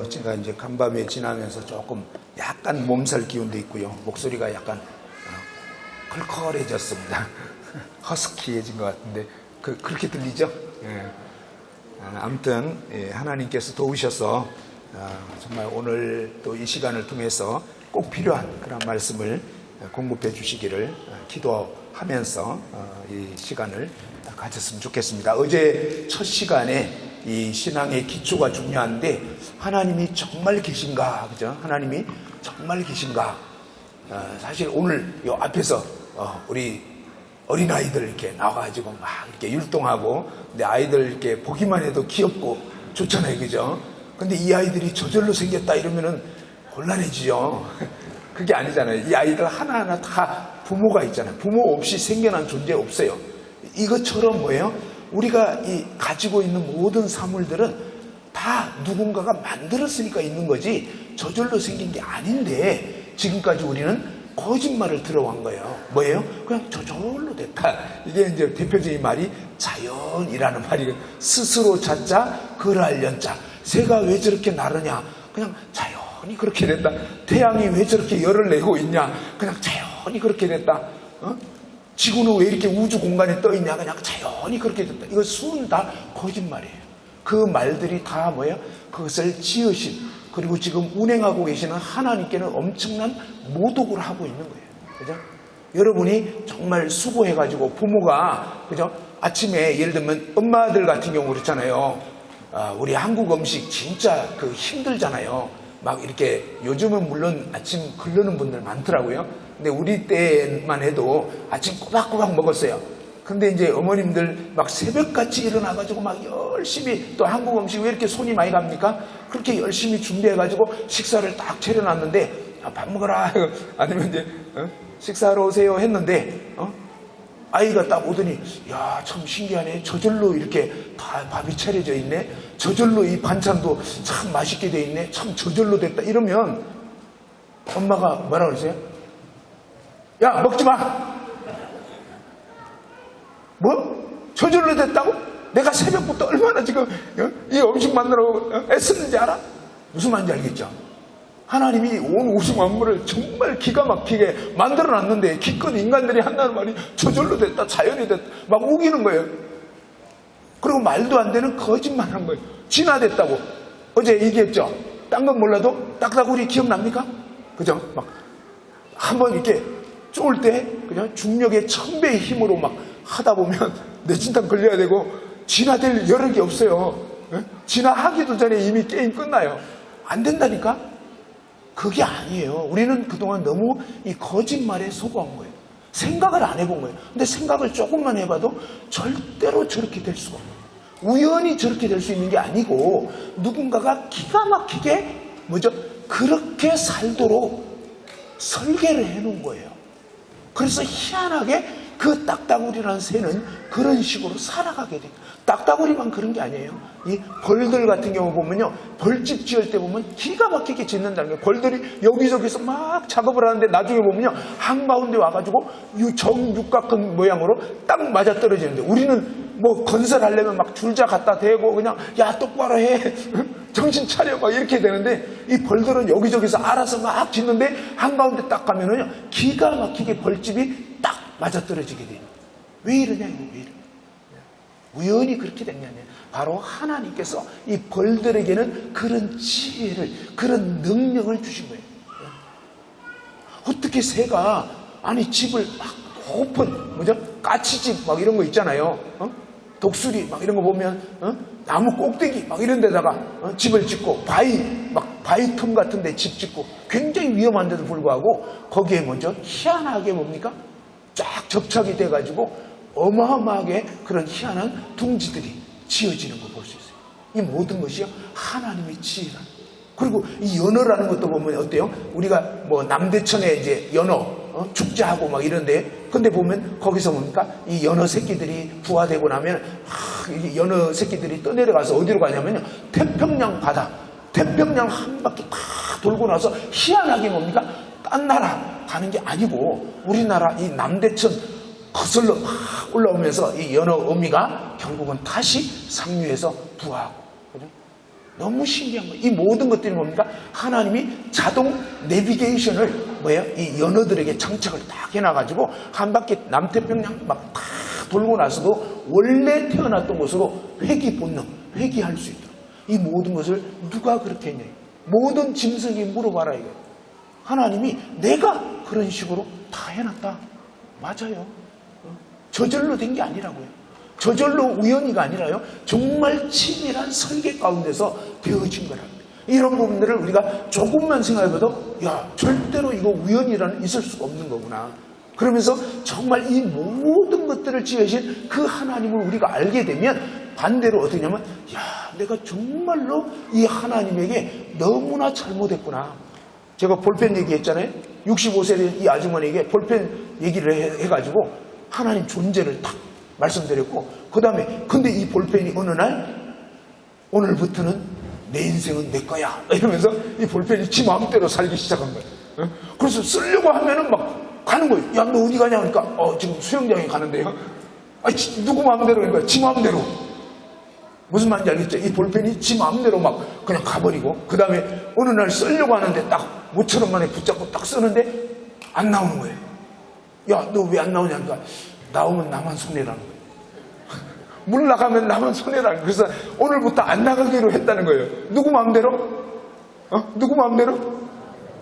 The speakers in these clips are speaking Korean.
제가 이제 간밤에 지나면서 조금 약간 몸살 기운도 있고요. 목소리가 약간 컬컬해졌습니다. 허스키해진 것 같은데 그렇게 들리죠? 예. 아무튼 하나님께서 도우셔서 정말 오늘 또 이 시간을 통해서 꼭 필요한 그런 말씀을 공급해 주시기를 기도하면서 이 시간을 가졌으면 좋겠습니다. 어제 첫 시간에 이 신앙의 기초가 중요한데 하나님이 정말 계신가, 그죠? 하나님이 정말 계신가? 사실 오늘 이 앞에서 우리 어린아이들 이렇게 나와가지고 막 이렇게 율동하고, 근데 아이들 이렇게 보기만 해도 귀엽고 좋잖아요, 그죠? 근데 이 아이들이 저절로 생겼다 이러면은 곤란해지죠. 그게 아니잖아요. 이 아이들 하나하나 다 부모가 있잖아요. 부모 없이 생겨난 존재 없어요. 이것처럼 뭐예요? 우리가 이 가지고 있는 모든 사물들은 다 누군가가 만들었으니까 있는 거지 저절로 생긴 게 아닌데, 지금까지 우리는 거짓말을 들어간 거예요. 뭐예요? 그냥 저절로 됐다. 이게 이제 대표적인 말이 자연이라는 말이에요. 스스로 자자 그랄 연자. 새가 왜 저렇게 나르냐? 그냥 자연이 그렇게 됐다. 태양이 왜 저렇게 열을 내고 있냐? 그냥 자연이 그렇게 됐다. 지구는 왜 이렇게 우주 공간에 떠 있냐? 그냥 자연이 그렇게 됐다. 이거 수는 다 거짓말이에요. 그 말들이 다 뭐예요? 그것을 지으신, 그리고 지금 운행하고 계시는 하나님께는 엄청난 모독을 하고 있는 거예요. 그죠? 여러분이 정말 수고해가지고 부모가, 그죠? 아침에 예를 들면 엄마들 같은 경우 그렇잖아요. 우리 한국 음식 진짜 힘들잖아요. 막 이렇게 요즘은 물론 아침 굶는 분들 많더라고요. 근데 우리 때만 해도 아침 꼬박꼬박 먹었어요. 근데 이제 어머님들 막 새벽같이 일어나가지고 막 열심히, 또 한국 음식 왜 이렇게 손이 많이 갑니까? 그렇게 열심히 준비해가지고 식사를 딱 차려놨는데, 밥 먹어라. 아니면 이제, 식사하러 오세요 했는데, 아이가 딱 오더니, 야, 참 신기하네. 저절로 이렇게 다 밥이 차려져 있네. 저절로 이 반찬도 참 맛있게 돼 있네. 참 저절로 됐다. 이러면 엄마가 뭐라 그러세요? 야, 먹지 마! 뭐? 저절로 됐다고? 내가 새벽부터 얼마나 지금 이 음식 만들어 애쓰는지 알아? 무슨 말인지 알겠죠? 하나님이 온 우주 만물을 정말 기가 막히게 만들어놨는데 기껏 인간들이 한다는 말이 저절로 됐다, 자연이 됐다 막 우기는 거예요. 그리고 말도 안 되는 거짓말하는 거예요. 진화됐다고 어제 얘기했죠. 딴 건 몰라도 딱따구리 기억납니까? 그죠? 막 한번 이렇게 쪼을 때 그냥 중력의 1000배의 힘으로 막 하다 보면 뇌진탕 걸려야 되고 진화될 여력이 없어요. 진화하기도 전에 이미 게임 끝나요. 안 된다니까? 그게 아니에요. 우리는 그동안 너무 이 거짓말에 속아온 거예요. 생각을 안 해본 거예요. 근데 생각을 조금만 해봐도 절대로 저렇게 될 수가 없어요. 우연히 저렇게 될 수 있는 게 아니고 누군가가 기가 막히게 그렇게 살도록 설계를 해놓은 거예요. 그래서 희한하게 그 딱따구리라는 새는 그런 식으로 살아가게 돼요. 딱따구리만 그런 게 아니에요. 이 벌들 같은 경우 보면요, 벌집 지을 때 보면 기가 막히게 짓는다는 거예요. 벌들이 여기저기서 막 작업을 하는데 나중에 보면요, 한가운데 와가지고 정육각형 모양으로 딱 맞아 떨어지는데, 우리는 뭐 건설하려면 막 줄자 갖다 대고 그냥 야 똑바로 해 정신 차려 막 이렇게 되는데, 이 벌들은 여기저기서 알아서 막 짓는데 한가운데 딱 가면은요 기가 막히게 벌집이 딱 맞아떨어지게 돼요. 왜 이러냐 이거, 왜 이러냐. 우연히 그렇게 된 게 아니에요. 바로 하나님께서 이 벌들에게는 그런 지혜를, 그런 능력을 주신 거예요. 어떻게 새가 집을 막 높은 까치집 막 이런 거 있잖아요. 독수리 막 이런 거 보면 나무 꼭대기 막 이런 데다가 집을 짓고, 바위 틈 같은 데 집 짓고 굉장히 위험한데도 불구하고 거기에 먼저 희한하게 뭡니까? 쫙 접착이 돼가지고 어마어마하게 그런 희한한 둥지들이 지어지는 거 볼 수 있어요. 이 모든 것이요 하나님의 지혜라. 그리고 이 연어라는 것도 보면 어때요? 우리가 뭐 남대천에 이제 연어 축제하고 막 이런데, 근데 보면 거기서 뭡니까? 이 연어 새끼들이 부화되고 나면 이 연어 새끼들이 떠내려가서 어디로 가냐면요, 태평양 바다, 태평양 한 바퀴 다 돌고 나서 희한하게 뭡니까? 딴 나라 가는 게 아니고 우리나라 이 남대천 거슬러 막 올라오면서 이 연어 어미가 결국은 다시 상류에서 부화하고, 그죠? 너무 신기한 거예요. 이 모든 것들이 뭡니까? 하나님이 자동 내비게이션을 이 연어들에게 장착을 딱 해놔가지고 한 바퀴 남태평양 막 다 돌고 나서도 원래 태어났던 곳으로 회귀 본능, 회귀할 수 있도록 이 모든 것을 누가 그렇게 했냐. 모든 짐승이 물어봐라 이거예요. 하나님이 내가 그런 식으로 다 해놨다. 맞아요. 저절로 된 게 아니라고요. 저절로 우연히가 아니라요. 정말 치밀한 설계 가운데서 되어진 거랍니다. 이런 부분들을 우리가 조금만 생각해봐도 야 절대로 이거 우연이라는 있을 수가 없는 거구나. 그러면서 정말 이 모든 것들을 지으신 그 하나님을 우리가 알게 되면 반대로 어떻게 하냐면 야 내가 정말로 이 하나님에게 너무나 잘못했구나. 제가 볼펜 얘기했잖아요. 65세 된 이 아주머니에게 볼펜 얘기를 해가지고 하나님 존재를 딱 말씀드렸고 그 다음에 근데 이 볼펜이 어느 날 오늘부터는 내 인생은 내 거야 이러면서 이 볼펜이 지 마음대로 살기 시작한 거예요. 그래서 쓰려고 하면은 막 가는 거예요. 야 너 어디 가냐 그러니까 지금 수영장에 가는데요. 누구 마음대로 그런 거야. 지 마음대로. 무슨 말인지 알겠죠? 이 볼펜이 지 마음대로 막 그냥 가버리고 그 다음에 어느 날 쓰려고 하는데 딱 5,000원 만에 붙잡고 딱 쓰는데 안 나오는 거예요. 야 너 왜 안 나오냐니까 나오면 나만 손해라는 거예요. 물 나가면 나만 손해라는 거예요. 그래서 오늘부터 안 나가기로 했다는 거예요. 누구 마음대로? 누구 마음대로?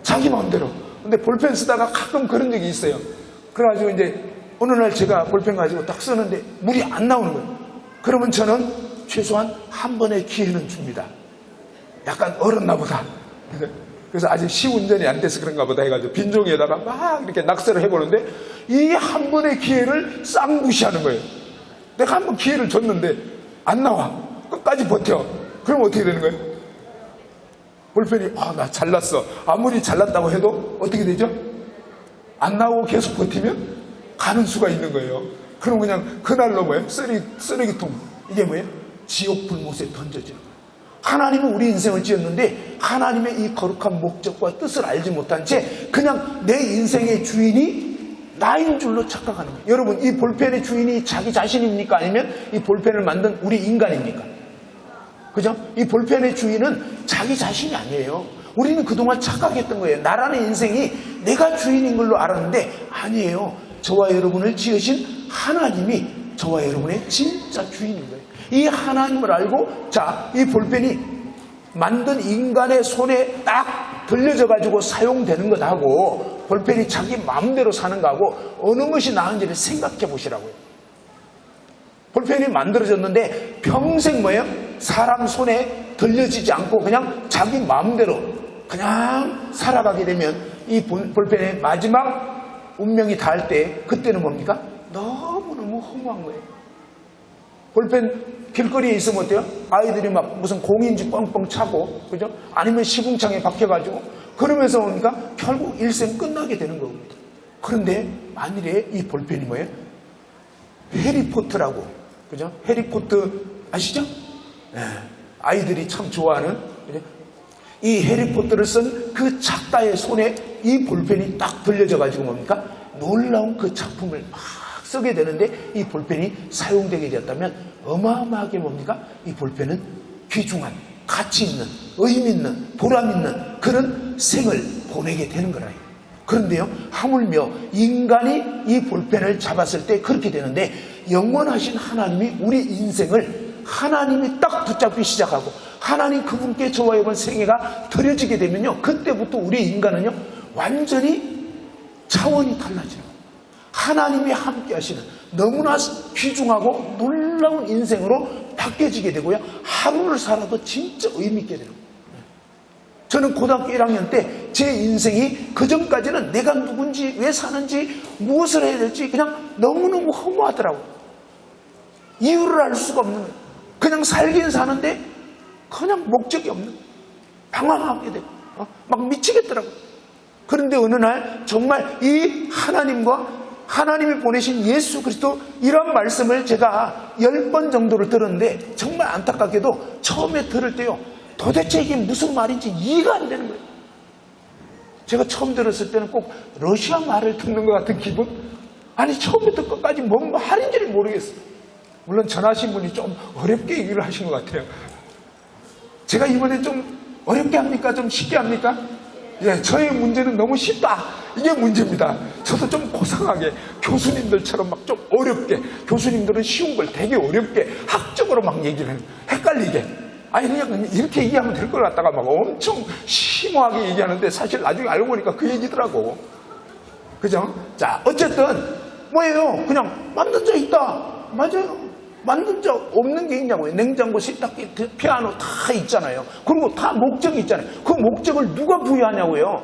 자기 마음대로. 근데 볼펜 쓰다가 가끔 그런 적이 있어요. 그래가지고 이제 어느 날 제가 볼펜 가지고 딱 쓰는데 물이 안 나오는 거예요. 그러면 저는 최소한 한 번의 기회는 줍니다. 약간 얼었나 보다. 그래서 아직 시운전이 안 돼서 그런가 보다 해가지고 빈종에다가 막 이렇게 낙서를 해보는데 이 한 번의 기회를 싹 무시하는 거예요. 내가 한 번 기회를 줬는데 안 나와. 끝까지 버텨. 그럼 어떻게 되는 거예요? 볼펜이 나 잘났어. 아무리 잘났다고 해도 어떻게 되죠? 안 나오고 계속 버티면 가는 수가 있는 거예요. 그럼 그냥 그날로 쓰레기통. 이게 뭐예요? 지옥 불못에 던져지는 거예요. 하나님은 우리 인생을 지었는데 하나님의 이 거룩한 목적과 뜻을 알지 못한 채 그냥 내 인생의 주인이 나인 줄로 착각하는 거예요. 여러분 이 볼펜의 주인이 자기 자신입니까? 아니면 이 볼펜을 만든 우리 인간입니까? 그죠? 이 볼펜의 주인은 자기 자신이 아니에요. 우리는 그동안 착각했던 거예요. 나라는 인생이 내가 주인인 걸로 알았는데 아니에요. 저와 여러분을 지으신 하나님이 저와 여러분의 진짜 주인인 거예요. 이 하나님을 알고 이 볼펜이 만든 인간의 손에 딱 들려져 가지고 사용되는 것하고 볼펜이 자기 마음대로 사는 거하고 어느 것이 나은지를 생각해 보시라고요. 볼펜이 만들어졌는데 평생 뭐예요? 사람 손에 들려지지 않고 그냥 자기 마음대로 그냥 살아가게 되면 이 볼펜의 마지막 운명이 닿을 때 그때는 뭡니까? 너무너무 허무한 거예요. 볼펜 길거리에 있으면 어때요? 아이들이 막 무슨 공인지 뻥뻥 차고, 그죠? 아니면 시궁창에 박혀가지고, 그러면서 뭡니까? 결국 일생 끝나게 되는 겁니다. 그런데 만일에 이 볼펜이 뭐예요? 해리포터라고, 그죠? 해리포터 아시죠? 네. 아이들이 참 좋아하는, 그죠? 이 해리포터를 쓴 그 작가의 손에 이 볼펜이 딱 들려져가지고 뭡니까? 놀라운 그 작품을 막 쓰게 되는데 이 볼펜이 사용되게 되었다면 어마어마하게 뭡니까? 이 볼펜은 귀중한, 가치 있는, 의미 있는, 보람 있는 그런 생을 보내게 되는 거라요. 그런데요, 하물며 인간이 이 볼펜을 잡았을 때 그렇게 되는데 영원하신 하나님이 우리 인생을 하나님이 딱 붙잡기 시작하고 하나님 그분께 저와 여러분 생애가 드려지게 되면요, 그때부터 우리 인간은요 완전히 차원이 달라져요. 하나님이 함께 하시는 너무나 귀중하고 놀라운 인생으로 바뀌어지게 되고요, 하루를 살아도 진짜 의미 있게 되는 거예요. 저는 고등학교 1학년 때 제 인생이 그전까지는 내가 누군지, 왜 사는지, 무엇을 해야 될지 그냥 너무너무 허무하더라고요. 이유를 알 수가 없는 거예요. 그냥 살긴 사는데 그냥 목적이 없는 거예요. 방황하게 되고 막 미치겠더라고요. 그런데 어느 날 정말 이 하나님과 하나님이 보내신 예수 그리스도 이런 말씀을 제가 10번 정도를 들었는데 정말 안타깝게도 처음에 들을 때요, 도대체 이게 무슨 말인지 이해가 안 되는 거예요. 제가 처음 들었을 때는 꼭 러시아 말을 듣는 것 같은 기분? 아니 처음부터 끝까지 뭔 말인지를 모르겠어요. 물론 전하신 분이 좀 어렵게 얘기를 하신 것 같아요. 제가 이번에 좀 어렵게 합니까? 좀 쉽게 합니까? 예, 저의 문제는 너무 쉽다. 이게 문제입니다. 저도 좀 고상하게 교수님들처럼 막 좀 어렵게, 교수님들은 쉬운 걸 되게 어렵게 학적으로 막 얘기를 헷갈리게. 아니 그냥 이렇게 얘기하면 될 걸 갖다가 막 엄청 심오하게 얘기하는데 사실 나중에 알고 보니까 그 얘기더라고. 그죠? 자, 어쨌든 뭐예요? 그냥 만든 적 있다. 맞아요. 만든 적 없는 게 있냐고요. 냉장고, 세탁기, 피아노 다 있잖아요. 그리고 다 목적이 있잖아요. 그 목적을 누가 부여하냐고요.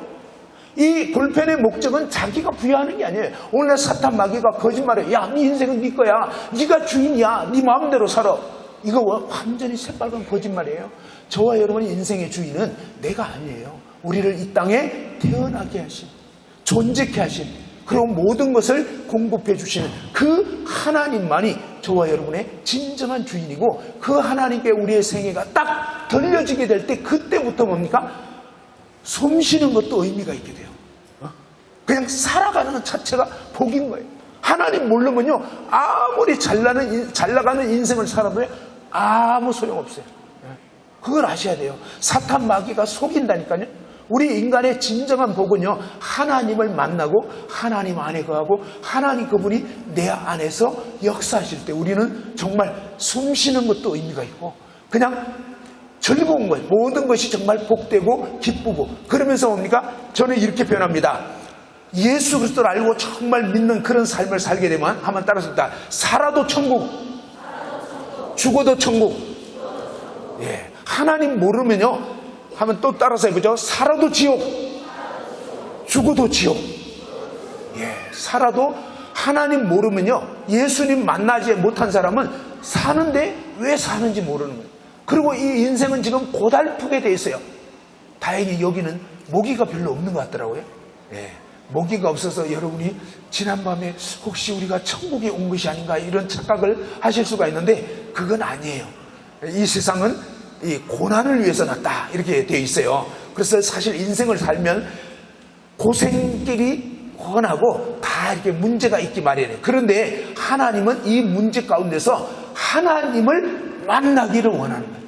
이 볼펜의 목적은 자기가 부여하는 게 아니에요. 오늘 사탄 마귀가 거짓말해. 야, 네 인생은 네 거야. 네가 주인이야. 네 마음대로 살아. 이거 완전히 새빨간 거짓말이에요. 저와 여러분의 인생의 주인은 내가 아니에요. 우리를 이 땅에 태어나게 하신, 존재케 하신, 그리고 모든 것을 공급해 주시는 그 하나님만이 저와 여러분의 진정한 주인이고, 그 하나님께 우리의 생애가 딱 들려지게 될 때 그때부터 뭡니까? 숨 쉬는 것도 의미가 있게 돼요. 그냥 살아가는 것 자체가 복인 거예요. 하나님 모르면요, 아무리 잘 나가는 인생을 살아도 아무 소용없어요. 그걸 아셔야 돼요. 사탄 마귀가 속인다니까요. 우리 인간의 진정한 복은요, 하나님을 만나고 하나님 안에 거하고 하나님 그분이 내 안에서 역사하실 때 우리는 정말 숨 쉬는 것도 의미가 있고 그냥 즐거운 거예요. 모든 것이 정말 복되고 기쁘고. 그러면서 뭡니까? 저는 이렇게 표현합니다. 예수 그리스도를 알고 정말 믿는 그런 삶을 살게 되면, 한번 따라서 살아도 천국, 죽어도 천국. 예, 하나님 모르면요, 한번 또 따라서 해보죠. 살아도 지옥, 죽어도 지옥. 예, 살아도 하나님 모르면요, 예수님 만나지 못한 사람은 사는데 왜 사는지 모르는 거예요. 그리고 이 인생은 지금 고달프게 돼 있어요. 다행히 여기는 모기가 별로 없는 것 같더라고요. 예, 모기가 없어서 여러분이 지난밤에 혹시 우리가 천국에 온 것이 아닌가 이런 착각을 하실 수가 있는데 그건 아니에요. 이 세상은 이 고난을 위해서 났다 이렇게 되어 있어요. 그래서 사실 인생을 살면 고생길이 훤하고 다 이렇게 문제가 있기 마련이에요. 그런데 하나님은 이 문제 가운데서 하나님을 만나기를 원하는 거예요.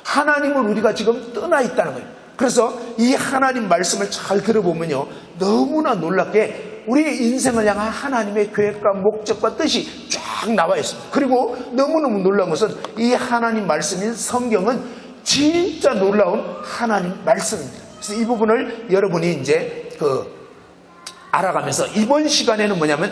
하나님을 우리가 지금 떠나 있다는 거예요. 그래서 이 하나님 말씀을 잘 들어보면요, 너무나 놀랍게 우리의 인생을 향한 하나님의 계획과 목적과 뜻이 쫙 나와 있습니다. 그리고 너무너무 놀라운 것은 이 하나님 말씀인 성경은 진짜 놀라운 하나님 말씀입니다. 그래서 이 부분을 여러분이 이제 알아가면서 이번 시간에는 뭐냐면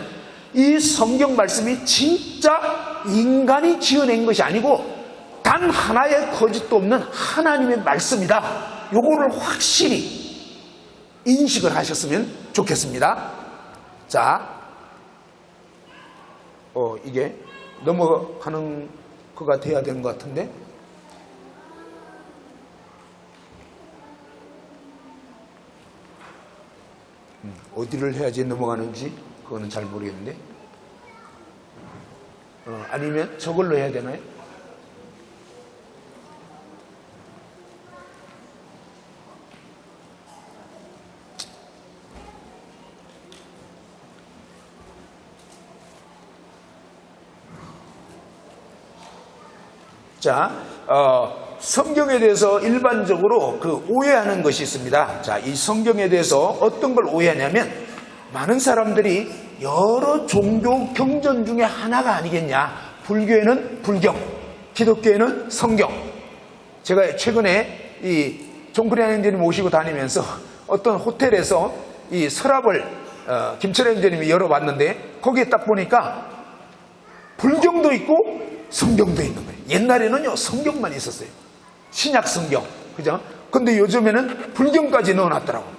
이 성경 말씀이 진짜 인간이 지어낸 것이 아니고 단 하나의 거짓도 없는 하나님의 말씀이다. 요거를 확실히 인식을 하셨으면 좋겠습니다. 자, 이게 넘어가는 거가 돼야 되는 것 같은데. 어디를 해야지 넘어가는지 그거는 잘 모르겠는데. 아니면 저걸로 해야 되나요? 자, 성경에 대해서 일반적으로 오해하는 것이 있습니다. 자, 이 성경에 대해서 어떤 걸 오해하냐면 많은 사람들이 여러 종교 경전 중에 하나가 아니겠냐. 불교에는 불경, 기독교에는 성경. 제가 최근에 이 종근양 형제님 모시고 다니면서 어떤 호텔에서 이 서랍을 김철현 형제님이 열어봤는데 거기에 딱 보니까 불경도 있고 성경도 있는 거예요. 옛날에는요, 성경만 있었어요. 신약 성경. 그죠? 근데 요즘에는 불경까지 넣어놨더라고요.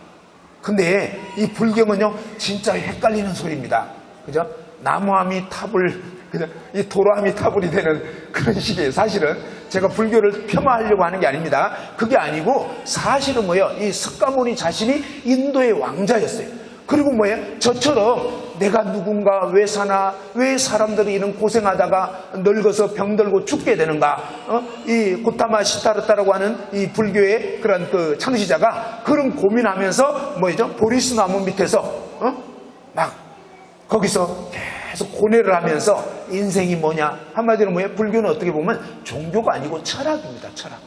근데 이 불경은요, 진짜 헷갈리는 소리입니다. 그죠? 나무아미타불, 그죠? 이 도라미타불이 되는 그런 식이에요. 사실은 제가 불교를 폄하하려고 하는 게 아닙니다. 그게 아니고 사실은 뭐예요? 이 석가모니 자신이 인도의 왕자였어요. 그리고 뭐예요? 저처럼 내가 누군가, 왜 사나, 왜 사람들이 이런 고생하다가 늙어서 병들고 죽게 되는가, 이 고타마 시타르타라고 하는 이 불교의 그런 창시자가 그런 고민하면서 뭐죠? 보리스 나무 밑에서 막 거기서 계속 고뇌를 하면서 인생이 뭐냐, 한마디로 뭐예요? 불교는 어떻게 보면 종교가 아니고 철학입니다. 철학.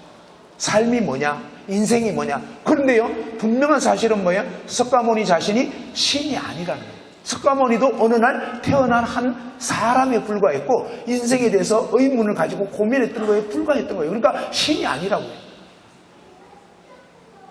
삶이 뭐냐? 인생이 뭐냐? 그런데요, 분명한 사실은 뭐예요? 석가모니 자신이 신이 아니라는 거예요. 석가모니도 어느 날 태어난 한 사람에 불과했고 인생에 대해서 의문을 가지고 고민했던 거에 불과했던 거예요. 그러니까 신이 아니라고요.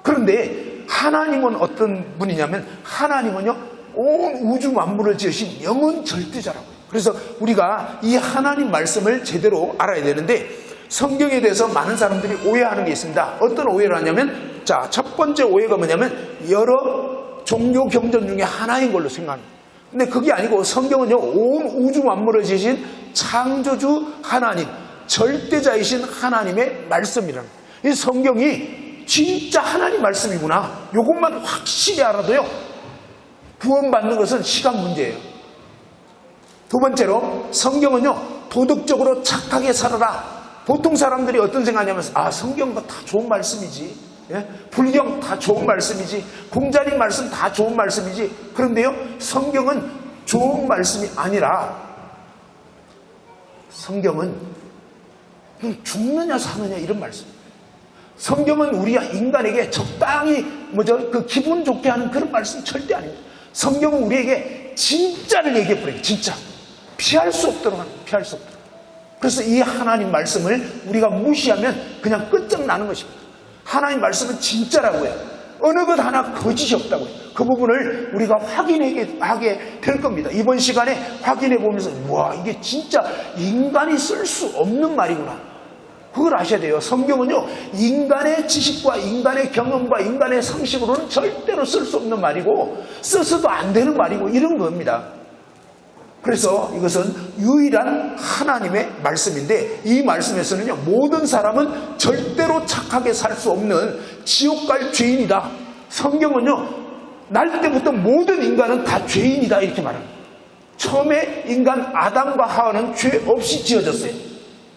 그런데 하나님은 어떤 분이냐면 하나님은요, 온 우주 만물을 지으신 영원 절대자라고요. 그래서 우리가 이 하나님 말씀을 제대로 알아야 되는데 성경에 대해서 많은 사람들이 오해하는 게 있습니다. 어떤 오해를 하냐면, 자, 첫 번째 오해가 뭐냐면 여러 종교 경전 중에 하나인 걸로 생각합니다. 근데 그게 아니고 성경은요, 온 우주 만물을 지으신 창조주 하나님, 절대자이신 하나님의 말씀이라는 거예요. 이 성경이 진짜 하나님 말씀이구나, 이것만 확실히 알아도요, 구원받는 것은 시간 문제예요. 두 번째로 성경은요, 도덕적으로 착하게 살아라. 보통 사람들이 어떤 생각하냐면, 아, 성경도 다 좋은 말씀이지, 예? 불경 다 좋은 말씀이지, 공자님 말씀 다 좋은 말씀이지. 그런데요, 성경은 좋은 말씀이 아니라 성경은 죽느냐 사느냐 이런 말씀. 성경은 우리가 인간에게 적당히 그 기분 좋게 하는 그런 말씀 절대 아닙니다. 성경은 우리에게 진짜를 얘기해 버려요. 진짜 피할 수 없도록 하는, 피할 수 없도록. 그래서 이 하나님 말씀을 우리가 무시하면 그냥 끝장나는 것입니다. 하나님 말씀은 진짜라고요. 어느 것 하나 거짓이 없다고요. 그 부분을 우리가 확인하게 될 겁니다. 이번 시간에 확인해 보면서, 와, 이게 진짜 인간이 쓸 수 없는 말이구나, 그걸 아셔야 돼요. 성경은요, 인간의 지식과 인간의 경험과 인간의 상식으로는 절대로 쓸 수 없는 말이고 써서도 안 되는 말이고 이런 겁니다. 그래서 이것은 유일한 하나님의 말씀인데, 이 말씀에서는요, 모든 사람은 절대로 착하게 살 수 없는 지옥 갈 죄인이다. 성경은요, 날 때부터 모든 인간은 다 죄인이다 이렇게 말합니다. 처음에 인간 아담과 하와는 죄 없이 지어졌어요.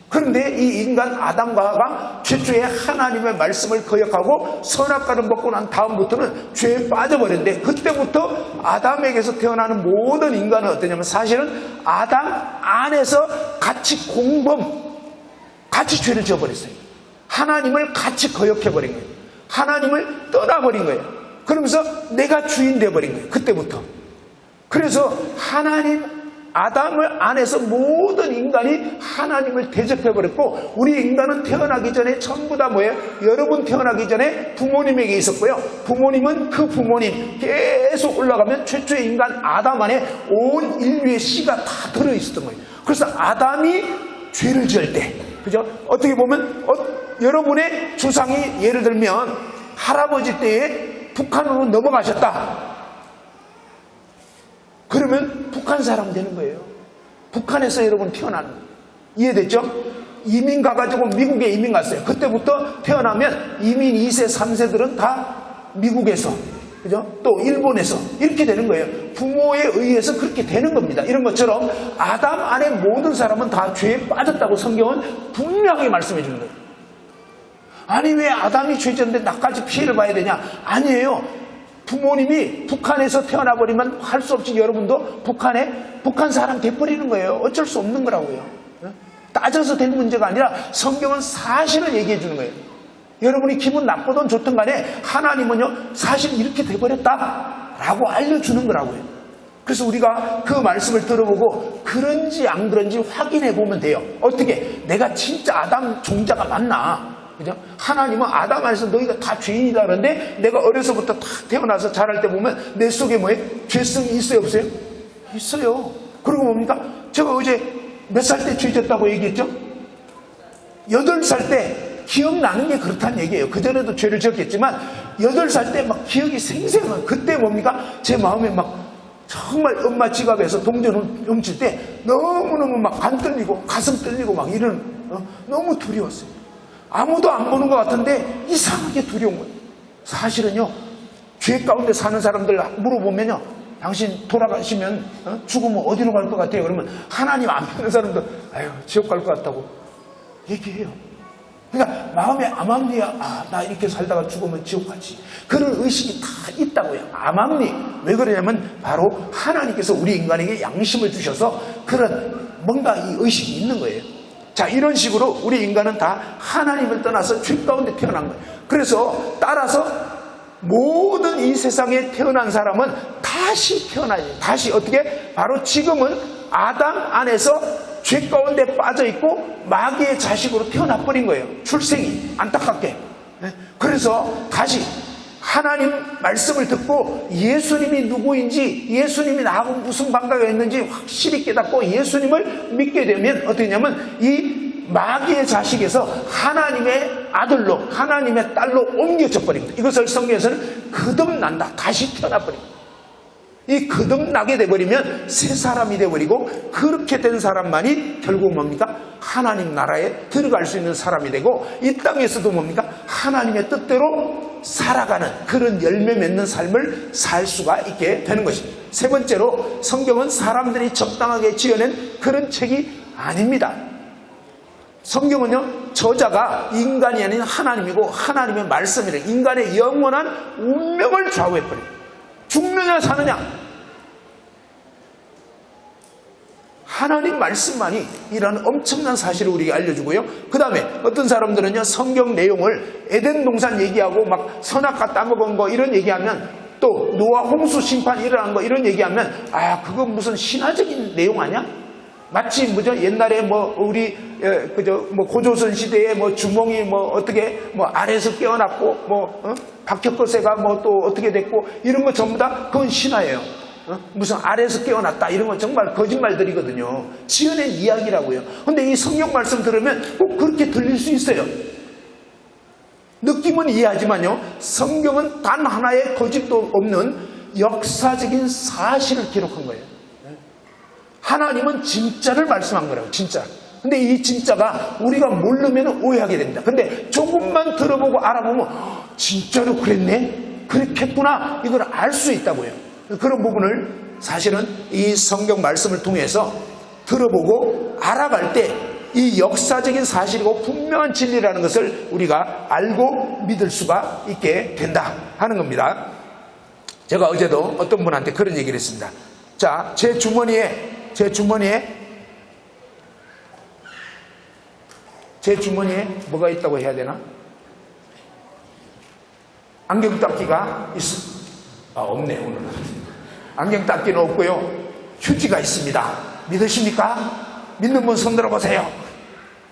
그런데 이 인간 아담과 하와가 최초에 하나님의 말씀을 거역하고 선악과를 먹고 난 다음부터는 죄에 빠져버렸는데, 그때부터 아담에게서 태어나는 모든 인간은 어떠냐면 사실은 아담 안에서 같이 같이 죄를 지어버렸어요. 하나님을 같이 거역해버린 거예요. 하나님을 떠나버린 거예요. 그러면서 내가 주인 되어버린 거예요. 그때부터. 그래서 아담을 안에서 모든 인간이 하나님을 대적해버렸고, 우리 인간은 태어나기 전에 전부 다 뭐예요? 여러분 태어나기 전에 부모님에게 있었고요, 부모님은 그 부모님 계속 올라가면 최초의 인간 아담 안에 온 인류의 씨가 다 들어있었던 거예요. 그래서 아담이 죄를 지을 때, 그죠? 어떻게 보면 여러분의 조상이 예를 들면 할아버지 때에 북한으로 넘어가셨다. 그러면 북한 사람 되는 거예요. 북한에서 여러분 태어나는 거예요. 이해됐죠? 이민 가가지고 미국에 이민 갔어요. 그때부터 태어나면 이민 2세, 3세들은 다 미국에서, 그죠? 또 일본에서 이렇게 되는 거예요. 부모에 의해서 그렇게 되는 겁니다. 이런 것처럼 아담 안에 모든 사람은 다 죄에 빠졌다고 성경은 분명히 말씀해 주는 거예요. 아니, 왜 아담이 죄 지었는데 나까지 피해를 봐야 되냐? 아니에요. 부모님이 북한에서 태어나버리면 할 수 없이 여러분도 북한 사람 돼버리는 거예요. 어쩔 수 없는 거라고요. 따져서 된 문제가 아니라 성경은 사실을 얘기해 주는 거예요. 여러분이 기분 나쁘든 좋든 간에 하나님은요, 사실 이렇게 돼버렸다라고 알려주는 거라고요. 그래서 우리가 그 말씀을 들어보고 그런지 안 그런지 확인해 보면 돼요. 어떻게? 내가 진짜 아담 종자가 맞나? 그죠? 하나님은 아담 안에서 너희가 다 죄인이다 그러는데, 내가 어려서부터 다 태어나서 자랄 때 보면 내 속에 뭐예요? 죄성이 있어요, 없어요? 있어요. 그리고 뭡니까? 제가 어제 몇 살 때 죄 졌다고 얘기했죠? 8살 때 기억나는 게 그렇다는 얘기예요. 그전에도 죄를 지었겠지만 8살 때 막 기억이 생생한, 그때 뭡니까? 제 마음에 막 정말 엄마 지갑에서 동전 훔칠 때 너무너무 막 간 떨리고 가슴 떨리고 막 이런, 너무 두려웠어요. 아무도 안 보는 것 같은데 이상하게 두려운 거예요. 사실은요, 죄 가운데 사는 사람들 물어보면요, 당신 돌아가시면 죽으면 어디로 갈 것 같아요? 그러면 하나님 안 믿는 사람들, 아유, 지옥 갈 것 같다고 얘기해요. 그러니까 마음에 암암리야, 아, 나 이렇게 살다가 죽으면 지옥 가지, 그런 의식이 다 있다고요. 암암리. 왜 그러냐면 바로 하나님께서 우리 인간에게 양심을 주셔서 그런 뭔가 이 의식이 있는 거예요. 자, 이런 식으로 우리 인간은 다 하나님을 떠나서 죄 가운데 태어난 거예요. 그래서 따라서 모든 이 세상에 태어난 사람은 다시 태어나야 돼요. 다시 어떻게? 바로 지금은 아담 안에서 죄 가운데 빠져있고 마귀의 자식으로 태어나버린 거예요. 출생이 안타깝게. 그래서 다시 하나님 말씀을 듣고 예수님이 누구인지, 예수님이 나하고 무슨 관계가 있는지 확실히 깨닫고 예수님을 믿게 되면 어떻게 되냐면 이 마귀의 자식에서 하나님의 아들로, 하나님의 딸로 옮겨져 버립니다. 이것을 성경에서는 거듭난다, 다시 태어나버립니다. 이 거듭나게 돼버리면 새 사람이 돼버리고, 그렇게 된 사람만이 결국 뭡니까? 하나님 나라에 들어갈 수 있는 사람이 되고, 이 땅에서도 뭡니까? 하나님의 뜻대로 살아가는 그런 열매 맺는 삶을 살 수가 있게 되는 것입니다. 세 번째로, 성경은 사람들이 적당하게 지어낸 그런 책이 아닙니다. 성경은요, 저자가 인간이 아닌 하나님이고 하나님의 말씀이래. 인간의 영원한 운명을 좌우해버립니다. 죽느냐 사느냐, 하나님 말씀만이 이라는 엄청난 사실을 우리에게 알려주고요. 그 다음에 어떤 사람들은요, 성경 내용을 에덴 동산 얘기하고 막 선악과 따먹은 거 이런 얘기하면, 또 노아 홍수 심판 일어난 거 이런 얘기하면, 아, 그거 무슨 신화적인 내용 아니야? 마치 뭐죠? 옛날에 뭐 우리 그저 뭐 고조선 시대에 뭐 주몽이 뭐 어떻게 뭐 아래에서 깨어났고 뭐 박혁거세가 뭐 또 어떻게 됐고 이런 거 전부 다 그건 신화예요. 무슨 아래에서 깨어났다 이런 건 정말 거짓말들이거든요. 지어낸 이야기라고요. 근데 이 성경 말씀 들으면 꼭 그렇게 들릴 수 있어요. 느낌은 이해하지만요, 성경은 단 하나의 거짓도 없는 역사적인 사실을 기록한 거예요. 하나님은 진짜를 말씀한 거라고, 진짜. 근데 이 진짜가 우리가 모르면 오해하게 됩니다. 근데 조금만 들어보고 알아보면 진짜로 그랬네? 그렇겠구나, 이걸 알 수 있다고요. 그런 부분을 사실은 이 성경 말씀을 통해서 들어보고 알아갈 때 이 역사적인 사실이고 분명한 진리라는 것을 우리가 알고 믿을 수가 있게 된다 하는 겁니다. 제가 어제도 어떤 분한테 그런 얘기를 했습니다. 자, 제 주머니에 뭐가 있다고 해야 되나? 안경 닦기가 있어. 아, 없네, 오늘은. 안경 닦기는 없고요, 휴지가 있습니다. 믿으십니까? 믿는 분 손 들어보세요.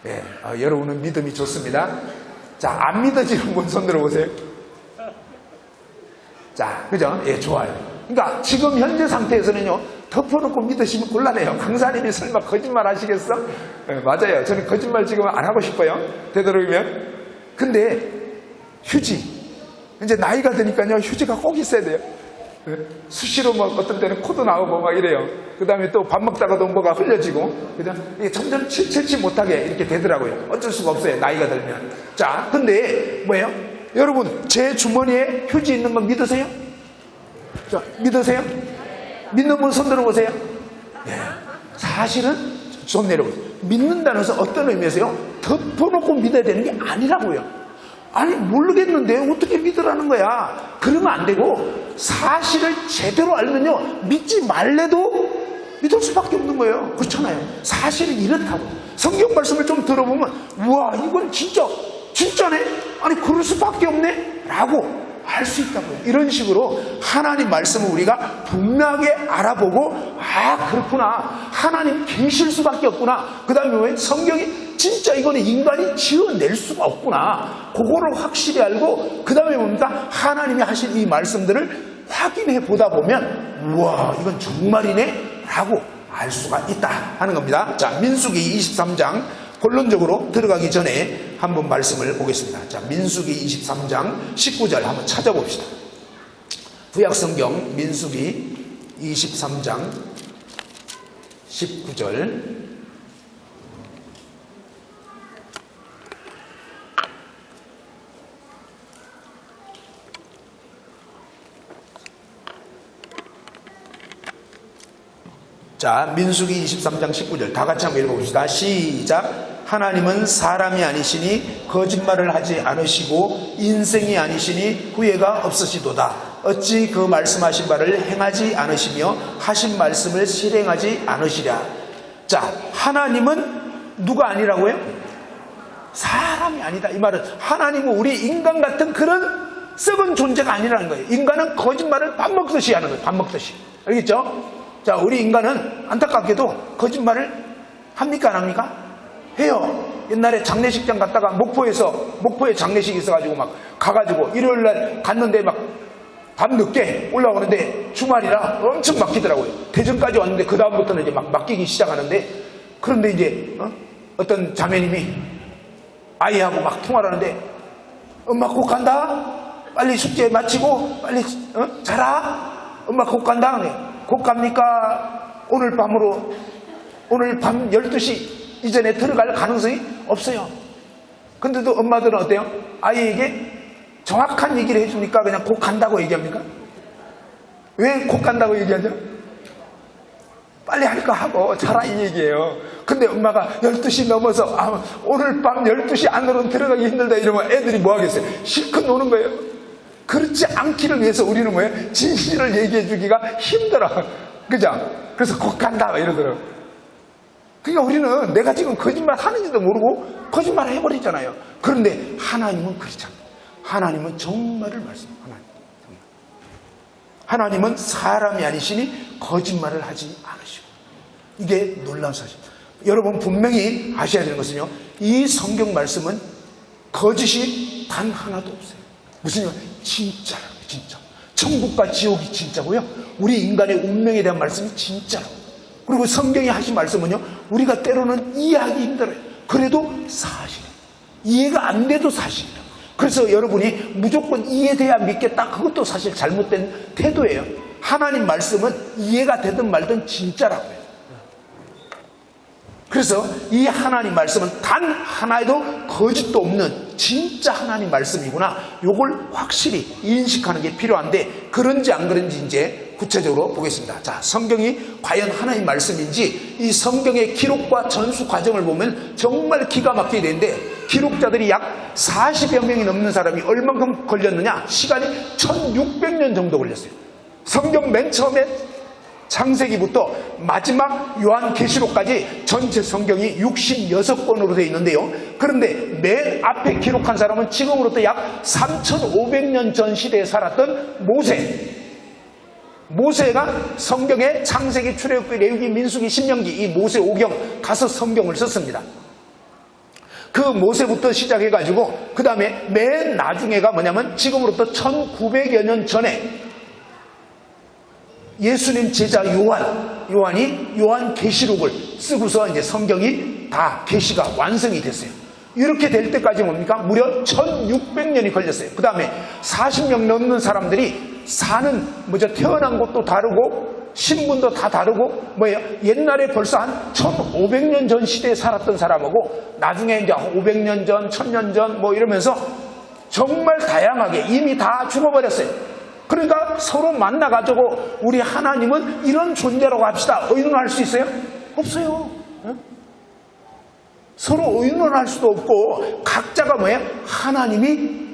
예, 여러분은 믿음이 좋습니다. 자, 안 믿어지는 분 손 들어보세요. 자, 그죠? 예, 좋아요. 그러니까 지금 현재 상태에서는요, 덮어놓고 믿으시면 곤란해요. 강사님이 설마 거짓말 하시겠어? 네, 맞아요. 저는 거짓말 지금 안 하고 싶어요. 되도록이면. 근데 휴지, 이제 나이가 드니까요, 휴지가 꼭 있어야 돼요. 네, 수시로 뭐 어떤 때는 코도 나오고 막 이래요. 그 다음에 또 밥 먹다가도 뭐가 흘려지고, 그죠? 이게 점점 칠칠치 못하게 이렇게 되더라고요. 어쩔 수가 없어요, 나이가 들면. 자, 근데 뭐예요? 여러분, 제 주머니에 휴지 있는 건 믿으세요? 자, 믿으세요? 믿는 분 손 들어보세요. 네. 사실은 손 내려보세요. 믿는다는 것은 어떤 의미에서요? 덮어놓고 믿어야 되는 게 아니라고요. 아니, 모르겠는데 어떻게 믿으라는 거야? 그러면 안 되고, 사실을 제대로 알면요, 믿지 말래도 믿을 수밖에 없는 거예요. 그렇잖아요. 사실은 이렇다고. 성경 말씀을 좀 들어보면, 우와, 이건 진짜네? 아니, 그럴 수밖에 없네? 라고 알 수 있다고요. 이런 식으로 하나님 말씀을 우리가 분명하게 알아보고, 아, 그렇구나, 하나님 계실 수밖에 없구나, 그 다음에 왜 성경이 진짜 이거는 인간이 지어낼 수가 없구나, 그거를 확실히 알고, 그 다음에 뭡니까? 하나님이 하신 이 말씀들을 확인해 보다 보면, 우와, 이건 정말이네 라고 알 수가 있다 하는 겁니다. 자, 민수기 23장 본론적으로 들어가기 전에 한번 말씀을 보겠습니다. 자, 민수기 23장 19절 한번 찾아봅시다. 구약성경 민수기 23장 19절. 자, 민수기 23장 19절 다 같이 한번 읽어봅시다. 시작. 하나님은 사람이 아니시니 거짓말을 하지 않으시고 인생이 아니시니 후회가 없으시도다. 어찌 그 말씀하신 바를 행하지 않으시며 하신 말씀을 실행하지 않으시랴. 자, 하나님은 누가 아니라고요? 사람이 아니다. 이 말은 하나님은 우리 인간 같은 그런 썩은 존재가 아니라는 거예요. 인간은 거짓말을 밥 먹듯이 하는 거예요. 밥 먹듯이. 알겠죠? 자, 우리 인간은 안타깝게도 거짓말을 합니까? 안 합니까? 해요. 옛날에 장례식장 갔다가 목포에 장례식이 있어가지고 막 가가지고 일요일날 갔는데 막 밤늦게 올라오는데 주말이라 엄청 막히더라고요. 대전까지 왔는데 그 다음부터는 이제 막 막히기 시작하는데, 그런데 이제 어떤 자매님이 아이하고 막 통화를 하는데, 엄마 곧 간다? 빨리 숙제 마치고 빨리 자라? 엄마 곧 간다? 곧 갑니까? 오늘 밤 12시 이전에 들어갈 가능성이 없어요. 근데도 엄마들은 어때요? 아이에게 정확한 얘기를 해줍니까? 그냥 곧 간다고 얘기합니까? 왜 곧 간다고 얘기하죠? 빨리 할까 하고 자라 이 얘기예요. 근데 엄마가 12시 넘어서 오늘 밤 12시 안으로는 들어가기 힘들다 이러면 애들이 뭐 하겠어요? 실컷 노는 거예요. 그렇지 않기를 위해서 우리는 뭐예요? 진실을 얘기해 주기가 힘들어. 그죠? 그래서 곧 간다 이러더라고요. 그러니까 우리는 내가 지금 거짓말 하는지도 모르고 거짓말을 해버리잖아요. 그런데 하나님은 그렇지 않아요. 하나님은 정말을 말씀합니다. 하나님은 사람이 아니시니 거짓말을 하지 않으시고. 이게 놀라운 사실입니다. 여러분 분명히 아셔야 되는 것은요, 이 성경 말씀은 거짓이 단 하나도 없어요. 무슨 말? 진짜라고요. 진짜. 천국과 지옥이 진짜고요, 우리 인간의 운명에 대한 말씀이 진짜라고. 그리고 성경이 하신 말씀은요, 우리가 때로는 이해하기 힘들어요. 그래도 사실이에요. 이해가 안 돼도 사실이에요. 그래서 여러분이 무조건 이해돼야 믿겠다, 그것도 사실 잘못된 태도예요. 하나님 말씀은 이해가 되든 말든 진짜라고요. 그래서 이 하나님 말씀은 단 하나에도 거짓도 없는 진짜 하나님 말씀이구나, 요걸 확실히 인식하는 게 필요한데, 그런지 안 그런지 이제 구체적으로 보겠습니다. 자, 성경이 과연 하나님 말씀인지 이 성경의 기록과 전수 과정을 보면 정말 기가 막히게 되는데, 기록자들이 약 40여 명이 넘는 사람이 얼만큼 걸렸느냐? 시간이 1600년 정도 걸렸어요. 성경 맨 처음에 창세기부터 마지막 요한계시록까지 전체 성경이 66권으로 되어 있는데요. 그런데 맨 앞에 기록한 사람은 지금으로부터 약 3500년 전 시대에 살았던 모세가 성경의 창세기, 출애굽기, 레위기, 민수기, 신명기, 이 모세 오경 5성경을 썼습니다. 그 모세부터 시작해가지고 그 다음에 맨 나중에가 뭐냐면 지금으로부터 1900여 년 전에 예수님 제자 요한이 요한계시록을 쓰고서 이제 성경이 다 계시가 완성이 됐어요. 이렇게 될 때까지 뭡니까? 무려 1600년이 걸렸어요. 그 다음에 40명 넘는 사람들이 태어난 곳도 다르고 신분도 다 다르고 옛날에 벌써 한 1500년 전 시대에 살았던 사람하고 나중에 이제 500년 전, 1000년 전 이러면서 정말 다양하게 이미 다 죽어버렸어요. 그러니까 서로 만나가지고 우리 하나님은 이런 존재라고 합시다, 의논할 수 있어요? 없어요. 서로 의논할 수도 없고, 각자가 하나님이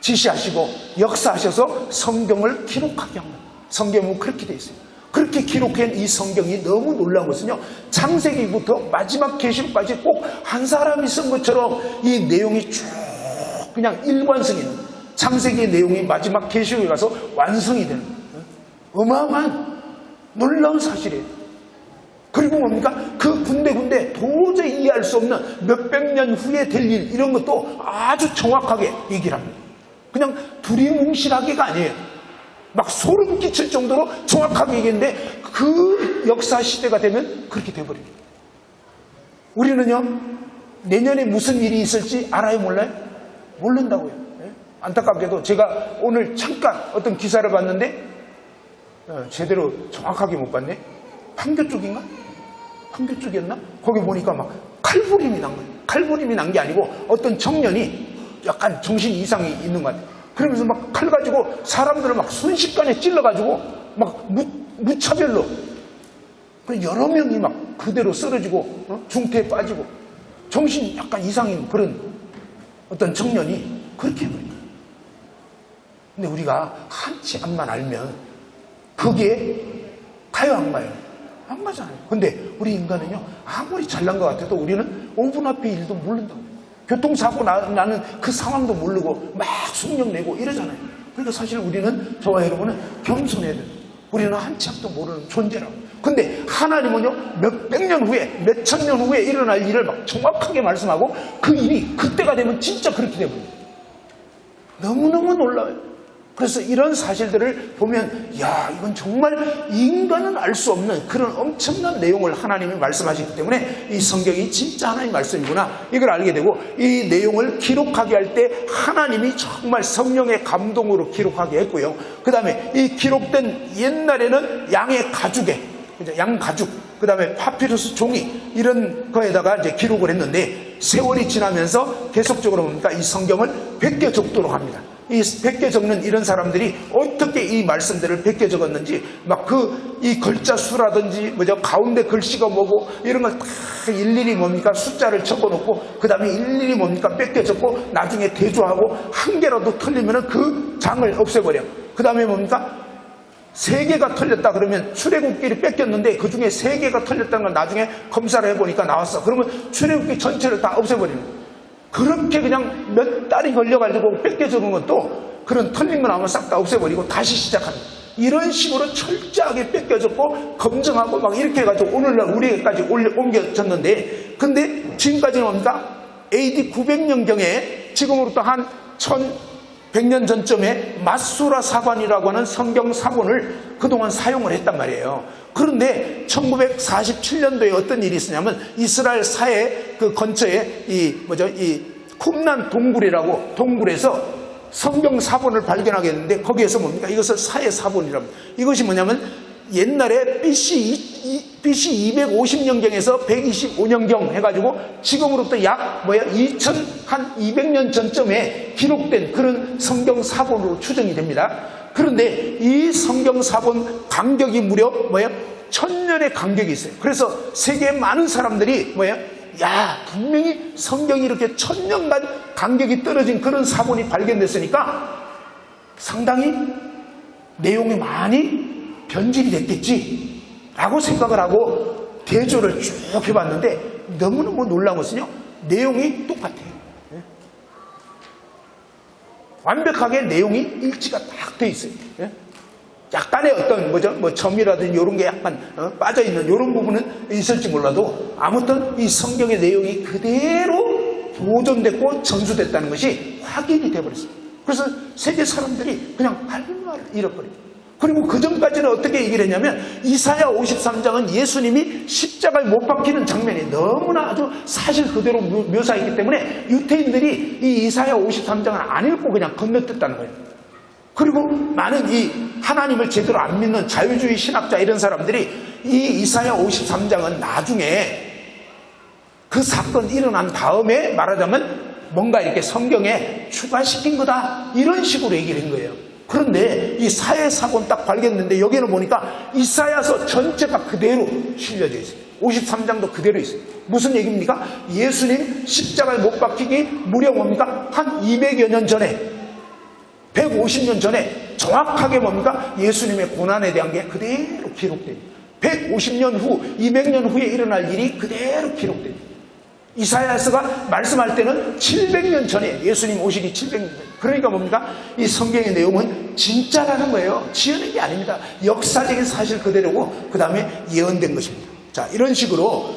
지시하시고 역사하셔서 성경을 기록하게 합니다. 성경은 그렇게 되어 있어요. 그렇게 기록한 이 성경이 너무 놀라운 것은요, 창세기부터 마지막 계시록까지 꼭 한 사람이 쓴 것처럼 이 내용이 쭉 그냥 일관성이 있는 거예요. 창세기의 내용이 마지막 계시록에 가서 완성이 되는 거예요. 어마어마한 놀라운 사실이에요. 그리고 뭡니까? 그 군데군데 도저히 이해할 수 없는 몇백 년 후에 될 일, 이런 것도 아주 정확하게 얘기를 합니다. 그냥 두리뭉실하게가 아니에요. 막 소름 끼칠 정도로 정확하게 얘기했는데, 그 역사 시대가 되면 그렇게 돼버립니다. 우리는요, 내년에 무슨 일이 있을지 알아요, 몰라요? 모른다고요. 안타깝게도 제가 오늘 잠깐 어떤 기사를 봤는데 제대로 정확하게 못 봤네. 판교 쪽인가? 판교 쪽이었나? 거기 보니까 막 칼부림이 난 거예요. 칼부림이 난 게 아니고 어떤 청년이 약간 정신 이상이 있는 것 같아요. 그러면서 막 칼 가지고 사람들을 막 순식간에 찔러가지고 막 무차별로 여러 명이 막 그대로 쓰러지고 중태에 빠지고 정신 약간 이상인 그런 어떤 청년이 그렇게 해버린 거예요. 근데 우리가 한치 앞만 알면 거기에 가요, 악마요? 안 가잖아요. 근데 우리 인간은요, 아무리 잘난 것 같아도 우리는 5분 앞의 일도 모른다고. 교통사고 나는 그 상황도 모르고 막 숙력 내고 이러잖아요. 그러니까 사실 우리는, 저와 여러분은 겸손해야 돼요. 우리는 한치 앞도 모르는 존재라고. 근데 하나님은요, 몇백 년 후에, 몇천 년 후에 일어날 일을 막 정확하게 말씀하고 그 일이 그때가 되면 진짜 그렇게 되거든요. 너무너무 놀라워요. 그래서 이런 사실들을 보면, 야, 이건 정말 인간은 알 수 없는 그런 엄청난 내용을 하나님이 말씀하시기 때문에 이 성경이 진짜 하나님의 말씀이구나, 이걸 알게 되고, 이 내용을 기록하게 할 때 하나님이 정말 성령의 감동으로 기록하게 했고요. 그 다음에 이 기록된, 옛날에는 양의 가죽에, 양 가죽, 그 다음에 파피루스 종이, 이런 거에다가 이제 기록을 했는데, 세월이 지나면서 계속적으로 뭡니까? 이 성경을 베껴 적도록 합니다. 이 베껴 적는 이런 사람들이 어떻게 이 말씀들을 베껴 적었는지, 막 이 글자 수라든지, 가운데 글씨가 뭐고, 이런 걸 다 일일이 뭡니까? 숫자를 적어 놓고, 그 다음에 일일이 뭡니까? 뺏겨 적고, 나중에 대조하고, 한 개라도 틀리면은 그 장을 없애버려. 그 다음에 뭡니까? 3개가 틀렸다 그러면 출애굽기를 뺏겼는데 그 중에 3개가 틀렸다는 걸 나중에 검사를 해보니까 나왔어. 그러면 출애굽기 전체를 다 없애버리는 거예요. 그렇게 그냥 몇 달이 걸려가지고 뺏겨 적은 것도 그런 틀린 거 나오면 싹 다 없애버리고 다시 시작합니다. 이런 식으로 철저하게 뺏겨 적고 검증하고 막 이렇게 해가지고 오늘날 우리에게까지 옮겨졌는데, 근데 지금까지는 뭡니까? AD 900년경에 지금으로부터 한 1100년 전쯤에 마수라 사관이라고 하는 성경 사본을 그동안 사용을 했단 말이에요. 그런데 1947년도에 어떤 일이 있었냐면, 이스라엘 사해 그 근처에 이 쿰난 동굴이라고, 동굴에서 성경 사본을 발견하게 했는데, 거기에서 뭡니까? 이것을 사해 사본이랍니다. 이것이 뭐냐면, 옛날에 BC 250년경에서 125년경 해가지고 지금으로부터 약 2200년 전쯤에 기록된 그런 성경 사본으로 추정이 됩니다. 그런데 이 성경 사본 간격이 무려 1000년의 간격이 있어요. 그래서 세계의 많은 사람들이 야, 분명히 성경이 이렇게 1000년간 간격이 떨어진 그런 사본이 발견됐으니까 상당히 내용이 많이 변질이 됐겠지 라고 생각을 하고 대조를 쭉 해봤는데, 너무너무 놀라운 것은요, 내용이 똑같아요. 완벽하게 내용이 일치가 딱 돼 있어요. 약간의 어떤 점이라든지 이런 게 약간 빠져있는 이런 부분은 있을지 몰라도, 아무튼 이 성경의 내용이 그대로 보존됐고 전수됐다는 것이 확인이 되어버렸습니다. 그래서 세계 사람들이 그냥 할 말을 잃어버립니다. 그리고 그 전까지는 어떻게 얘기를 했냐면, 이사야 53장은 예수님이 십자가에 못 박히는 장면이 너무나 아주 사실 그대로 묘사했기 때문에 유태인들이 이 이사야 53장을 안 읽고 그냥 건너뛰었다는 거예요. 그리고 많은 이 하나님을 제대로 안 믿는 자유주의 신학자 이런 사람들이 이 이사야 53장은 나중에 그 사건이 일어난 다음에 말하자면 뭔가 이렇게 성경에 추가시킨 거다, 이런 식으로 얘기를 한 거예요. 그런데 이 사해 사본 딱 발견했는데, 여기는 보니까 이사야서 전체가 그대로 실려져 있어요. 53장도 그대로 있어요. 무슨 얘기입니까? 예수님 십자가에 못 박히기 무려 뭡니까? 한 200여 년 전에, 150년 전에 정확하게 뭡니까? 예수님의 고난에 대한 게 그대로 기록됩니다. 150년 후, 200년 후에 일어날 일이 그대로 기록됩니다. 이사야서가 말씀할 때는 700년 전에, 예수님 오시기 700년 전에. 그러니까 뭡니까? 이 성경의 내용은 진짜라는 거예요. 지어낸 게 아닙니다. 역사적인 사실 그대로고, 그 다음에 예언된 것입니다. 자, 이런 식으로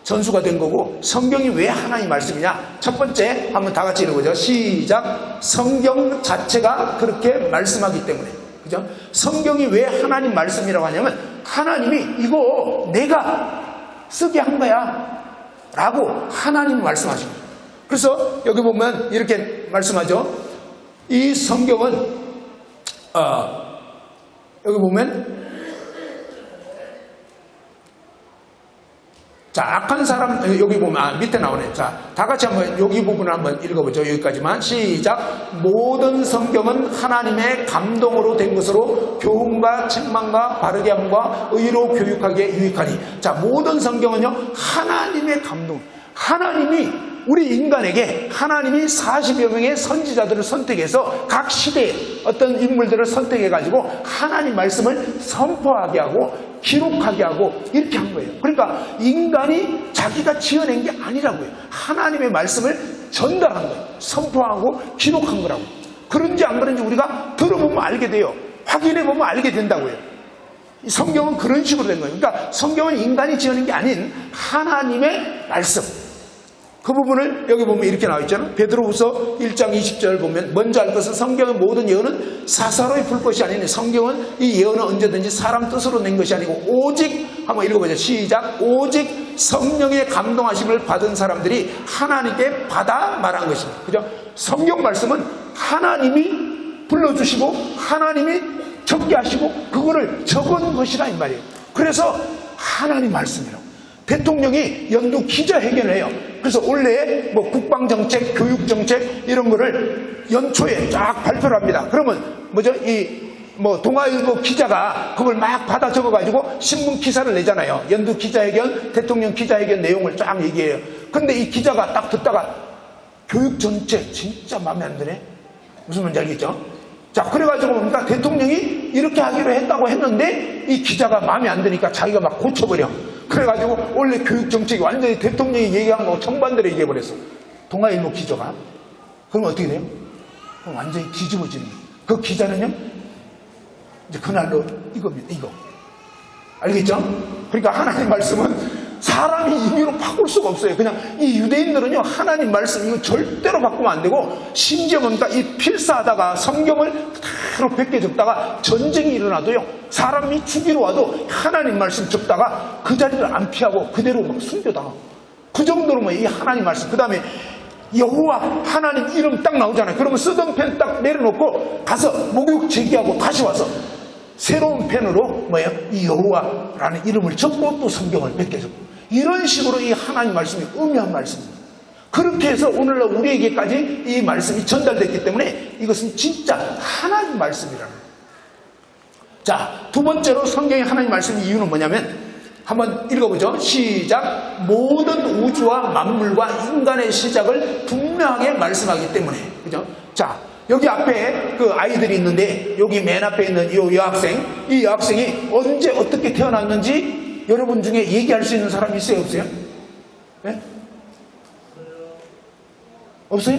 전수가 된 거고, 성경이 왜 하나님 말씀이냐? 첫 번째, 한번 다 같이 읽어보죠. 시작. 성경 자체가 그렇게 말씀하기 때문에. 그죠? 성경이 왜 하나님 말씀이라고 하냐면, 하나님이 이거 내가 쓰게 한 거야 라고 하나님 말씀하십니다. 그래서 여기 보면 이렇게 말씀하죠. 이 성경은 여기 보면, 자, 악한 사람, 여기 보면 밑에 나오네. 자, 다 같이 한번 여기 부분을 한번 읽어보죠. 여기까지만. 시작. 모든 성경은 하나님의 감동으로 된 것으로 교훈과 책망과 바르게 함과 의로 교육하기에 유익하니. 자, 모든 성경은요, 하나님의 감동. 하나님이 우리 인간에게, 하나님이 40여 명의 선지자들을 선택해서 각 시대에 어떤 인물들을 선택해가지고 하나님 말씀을 선포하게 하고 기록하게 하고 이렇게 한 거예요. 그러니까 인간이 자기가 지어낸 게 아니라고요. 하나님의 말씀을 전달한 거예요. 선포하고 기록한 거라고. 그런지 안 그런지 우리가 들어보면 알게 돼요. 확인해보면 알게 된다고요. 이 성경은 그런 식으로 된 거예요. 그러니까 성경은 인간이 지어낸 게 아닌 하나님의 말씀. 그 부분을 여기 보면 이렇게 나와 있잖아요. 베드로후서 1장 20절 보면 먼저 알 것은 성경의 모든 예언은 사사로이 풀 것이 아니니 성경은 이 예언은 언제든지 사람 뜻으로 낸 것이 아니고 오직 한번 읽어보죠. 시작. 오직 성령의 감동하심을 받은 사람들이 하나님께 받아 말한 것입니다. 그죠? 성경 말씀은 하나님이 불러주시고 하나님이 적게 하시고 그거를 적은 것이라 이 말이에요. 그래서 하나님 말씀이라고. 대통령이 연두 기자회견을 해요. 그래서 원래 뭐 국방정책, 교육정책 이런 거를 연초에 쫙 발표를 합니다. 그러면 뭐죠? 동아일보 기자가 그걸 막 받아 적어가지고 신문 기사를 내잖아요. 연두 기자회견, 대통령 기자회견 내용을 쫙 얘기해요. 근데 이 기자가 딱 듣다가 교육정책 진짜 마음에 안 드네? 무슨 말인지 알겠죠? 자, 그래가지고 뭡니까? 대통령이 이렇게 하기로 했다고 했는데 이 기자가 마음에 안 드니까 자기가 막 고쳐버려. 그래가지고 원래 교육정책이 완전히 대통령이 얘기한 거하고 정반대로 얘기해버렸어. 동아일보 기자가. 그럼 어떻게 돼요? 그럼 완전히 뒤집어지는 거예요. 그 기자는요, 이제 그날로 이겁니다. 이거. 알겠죠? 그러니까 하나님 말씀은 사람이 임의로 바꿀 수가 없어요. 그냥 이 유대인들은요, 하나님 말씀 이거 절대로 바꾸면 안 되고, 심지어 뭡니까? 이 필사하다가 성경을 그대로 베껴 적다가 전쟁이 일어나도요, 사람이 죽이러 와도 하나님 말씀 적다가 그 자리를 안 피하고 그대로 막 숨겨당하고. 그 정도로 뭐 이 하나님 말씀. 그 다음에 여호와 하나님 이름 딱 나오잖아요. 그러면 쓰던 펜 딱 내려놓고 가서 목욕 제기하고 다시 와서 새로운 펜으로 뭐예요? 이 여호와라는 이름을 적고 또 성경을 몇 개 적고. 이런 식으로 이 하나님 말씀이 의미한 말씀입니다. 그렇게 해서 오늘날 우리에게까지 이 말씀이 전달됐기 때문에 이것은 진짜 하나님 말씀이라는 거예요. 자, 두 번째로 성경의 하나님 말씀의 이유는 뭐냐면 한번 읽어보죠. 시작. 모든 우주와 만물과 인간의 시작을 분명하게 말씀하기 때문에. 그죠? 자, 여기 앞에 그 아이들이 있는데 여기 맨 앞에 있는 이 여학생, 이 여학생이 언제 어떻게 태어났는지 여러분 중에 얘기할 수 있는 사람이 있어요? 없어요? 네? 없어요?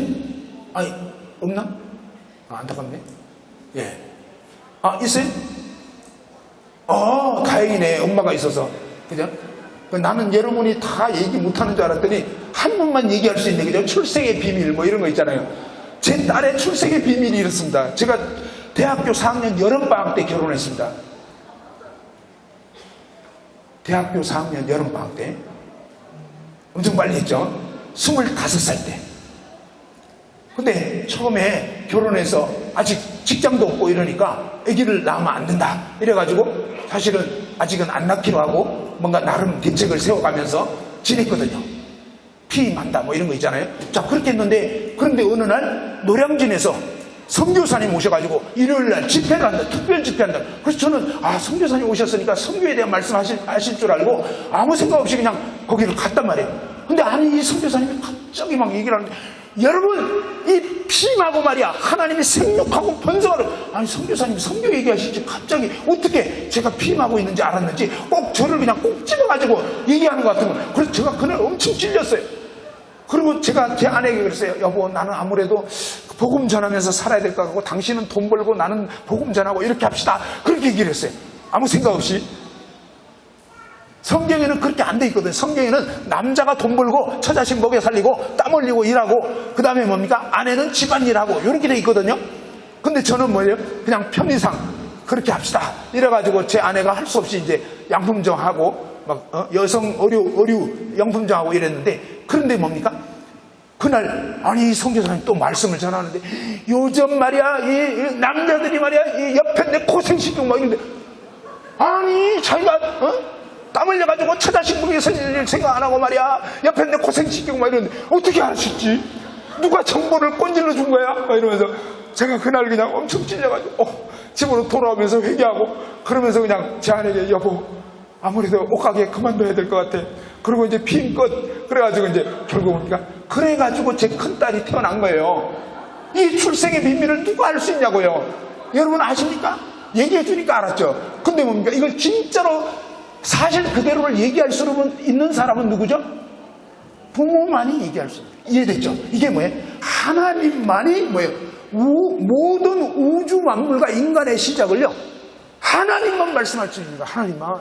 아니, 없나? 안타깝네. 예. 있어요? 다행이네. 엄마가 있어서. 그죠? 나는 여러분이 다 얘기 못하는 줄 알았더니 한 분만 얘기할 수 있네. 그죠? 출생의 비밀 뭐 이런 거 있잖아요. 제 딸의 출생의 비밀이 이렇습니다. 제가 대학교 4학년 여름방학 때 결혼했습니다. 대학교 4학년 여름방학 때. 엄청 빨리 했죠. 25살 때. 근데 처음에 결혼해서 아직 직장도 없고 이러니까 아기를 낳으면 안 된다. 이래가지고 사실은 아직은 안 낳기로 하고 뭔가 나름 대책을 세워가면서 지냈거든요. 피임한다 뭐 이런 거 있잖아요. 자, 그렇게 했는데 그런데 어느 날 노량진에서 선교사님 오셔가지고 일요일날 집회를 한다. 특별 집회한다. 그래서 저는 선교사님 오셨으니까 선교에 대한 말씀하실 줄 알고 아무 생각 없이 그냥 거기를 갔단 말이에요. 근데 아니 이 선교사님이 갑자기 막 얘기를 하는데 여러분 이 피임하고 말이야 하나님이 생육하고 번성하는 아니 선교사님이 선교 얘기하시지 갑자기 어떻게 제가 피임하고 있는지 알았는지 꼭 저를 그냥 꼭 집어가지고 얘기하는 것 같은 거예요. 그래서 제가 그날 엄청 찔렸어요. 그리고 제가 제 아내에게 그랬어요. 여보, 나는 아무래도 복음 전하면서 살아야 될 것 같고 당신은 돈 벌고 나는 복음 전하고 이렇게 합시다. 그렇게 얘기를 했어요. 아무 생각 없이. 성경에는 그렇게 안 돼 있거든요. 성경에는 남자가 돈 벌고 처자식 먹여 살리고 땀 흘리고 일하고 그 다음에 뭡니까? 아내는 집안일하고 이렇게 돼 있거든요. 근데 저는 뭐예요? 그냥 편의상 그렇게 합시다. 이래가지고 제 아내가 할 수 없이 이제 양품정하고 막 여성 의류 양품정하고 이랬는데 그런데 뭡니까? 그날 아니 성교사님 또 말씀을 전하는데 요즘 말이야 이 남자들이 말이야 이 옆에 내 고생시키고 막 이런데 아니 자기가 땀 흘려가지고 처자식 먹여 살릴 생각 안 하고 말이야 옆에 내 고생시키고 막 이러는데 어떻게 할 수 있지? 누가 정보를 꼰질러 준 거야? 막 이러면서 제가 그날 그냥 엄청 찔려가지고 집으로 돌아오면서 회개하고 그러면서 그냥 제 아내에게 여보 아무래도 옷가게 그만둬야 될 것 같아. 그리고 이제 피임 끝. 그래가지고 이제 결국 뭡니까? 그래가지고 제 큰딸이 태어난 거예요. 이 출생의 비밀을 누가 알 수 있냐고요. 여러분 아십니까? 얘기해 주니까 알았죠. 근데 뭡니까? 이걸 진짜로 사실 그대로를 얘기할 수 있는 사람은 누구죠? 부모만이 얘기할 수 있는. 이해됐죠? 이게 뭐예요? 하나님만이 뭐예요? 모든 우주 만물과 인간의 시작을요, 하나님만 말씀할 수 있습니다. 하나님만.